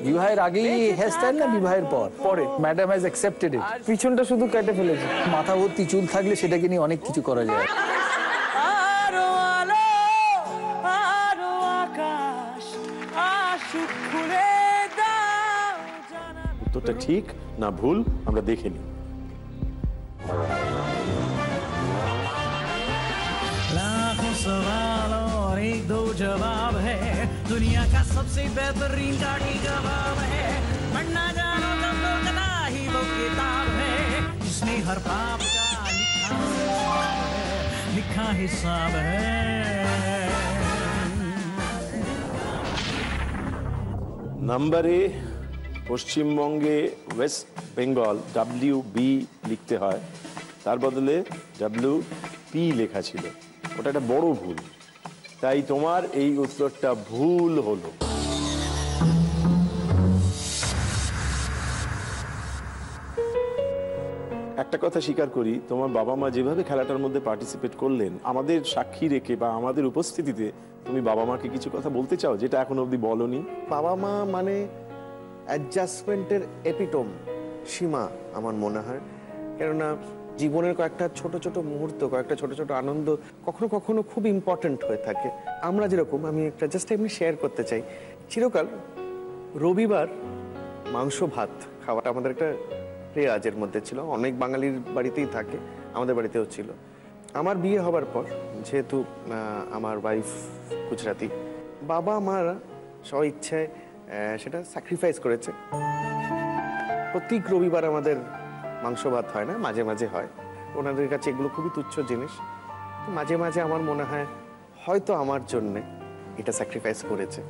বিবাহের আগেই হেয়ার স্টাইল না বিবাহের পর? পরে। ম্যাডাম হ্যাজ অ্যাকসেপ্টেড ইট। পিছনটা শুধু কেটে ফেলেছে, মাথা ভর্তি চুল থাকলে সেটাকে নিয়ে অনেক কিছু করা যায়। উত্তরটা ঠিক না ভুল আমরা দেখে নিই। लाखों सवाल और एक दो जवाब है, दुनिया का सबसे बेहतरीन काटी जवाब है, पढ़ना जानो तब तो कला ही वो किताब है, जिसमें हर पाप का लिखा हिसाब है। নাম্বারে পশ্চিমবঙ্গে ওয়েস্ট বেঙ্গল WB লিখতে হয়, তার বদলে WP লেখা ছিল। ওটা একটা বড় ভুল, তাই তোমার এই উত্তরটা ভুল হলো। একটা কথা স্বীকার করি, তোমার বাবা মা যেভাবে খেলাটার মধ্যে পার্টিসিপেট করলেন, আমাদের সাক্ষী রেখে বা আমাদের উপস্থিতিতে তুমি বাবা মাকে কিছু কথা বলতে চাও যেটা এখন অবধি বলনি? বাবা মা মানে অ্যাডজাস্টমেন্টের এপিটোম, সীমা আমার মনে হয়। কেননা জীবনের কয়েকটা ছোট ছোট মুহূর্ত, কয়েকটা ছোট ছোট আনন্দ কখনো কখনো খুব ইম্পর্টেন্ট হয়ে থাকে। আমরা যেরকম, আমি একটা জাস্ট এমনি শেয়ার করতে চাই, চিরকাল রবিবার মাংস ভাত খাওয়াটা আমাদের একটা রেওয়াজের মধ্যে ছিল। অনেক বাঙালির বাড়িতেই থাকে, আমাদের বাড়িতেও ছিল। আমার বিয়ে হবার পর, যেহেতু আমার ওয়াইফ গুজরাতি, বাবা মারা স্ব ইচ্ছায় সেটা স্যাক্রিফাইস করেছে। প্রত্যেক রবিবার আমাদের মাংস ভাত হয় না, মাঝে মাঝে হয়। ওনাদের কাছে এগুলো খুবই তুচ্ছ জিনিস। মাঝে মাঝে আমার মনে হয় হয়তো আমার জন্যে এটা স্যাক্রিফাইস করেছে।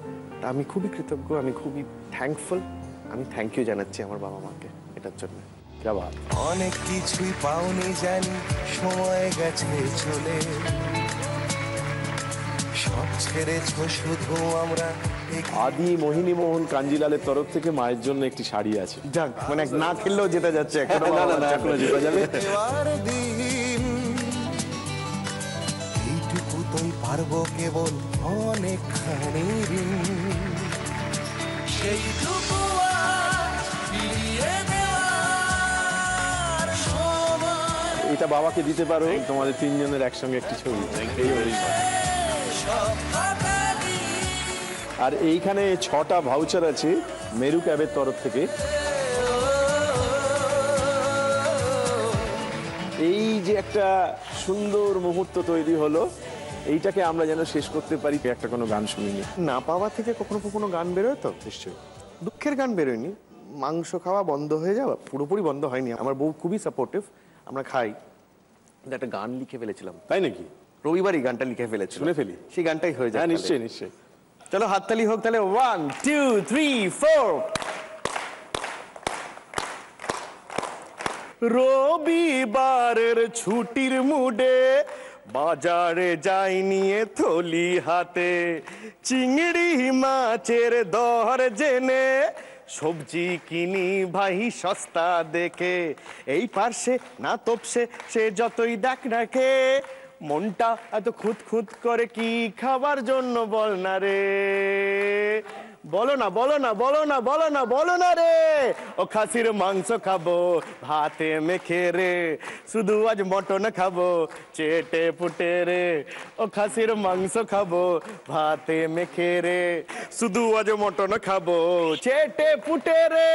তা আমি খুবই কৃতজ্ঞ, আমি খুবই থ্যাঙ্কফুল। আমি থ্যাংক ইউ জানাচ্ছি আমার বাবা মাকে এটার জন্য। অনেক কিছুই পাওনি জানি, সময় গেছে চলে, সব ছেড়েছো শুধু আমরা। আদি মোহিনী মোহন কাঞ্জিলালের তরফ থেকে মায়ের জন্য একটি শাড়ি আছে। যাক, মানে না খেললেও যেটা যাচ্ছে, এখনো যেটা যাবে। এইটুকু তুই পারবো কেবল অনেকখানি ঋণ, সেইটুকু এটা বাবাকে দিতে পারো, তোমাদের তিনজনের একসঙ্গে একটি ছবি। আর এইখানে 6টা ভাউচার আছে মেরু ক্যাবের তরফ থেকে। এই যে একটা সুন্দর মুহূর্ত তৈরি হলো, এইটাকে আমরা যেন শেষ করতে পারি। একটা কোনো গান শুনিনি, না পাওয়া থেকে কখনো কখনো গান বেরোয় তো, নিশ্চয়ই। দুঃখের গান বেরোয়নি। মাংস খাওয়া বন্ধ হয়ে যাওয়া পুরোপুরি বন্ধ হয়নি। আমার বউ খুবই সাপোর্টিভ, আমরা খাই। একটা গান লিখে ফেলেছিলাম। তাই নাকি? রবিবারই গানটা লিখে ফেলেছি, শুনে ফেলি। সেই গানটাই হয়ে যায়। নিশ্চয়ই নিশ্চয়ই। চলো হাততালি হোক তাহলে। 1 2 3 4। রবিবারের ছুটির মুডে বাজারে যাই নিয়ে থলি হাতে, চিংড়ি মাছের দর জেনে সবজি কিনি ভাই সস্তা দেখে। এই পার্শ্বে না তোপসে সে যতই দেখ রাখে, মনটা এত খুঁত খুঁত করে কি খাবার জন্য বল না রে, বলো না বলো না বলো না বলো না বলো না রে। ও খাসির মাংস খাবো ভাতে মেখে রে, শুধু আজ মটন খাবো চেটে পুটে রে। ও খাসির মাংস খাবো ভাতে মেখে রে, শুধু আজ মটন খাবো চেটে পুটে রে।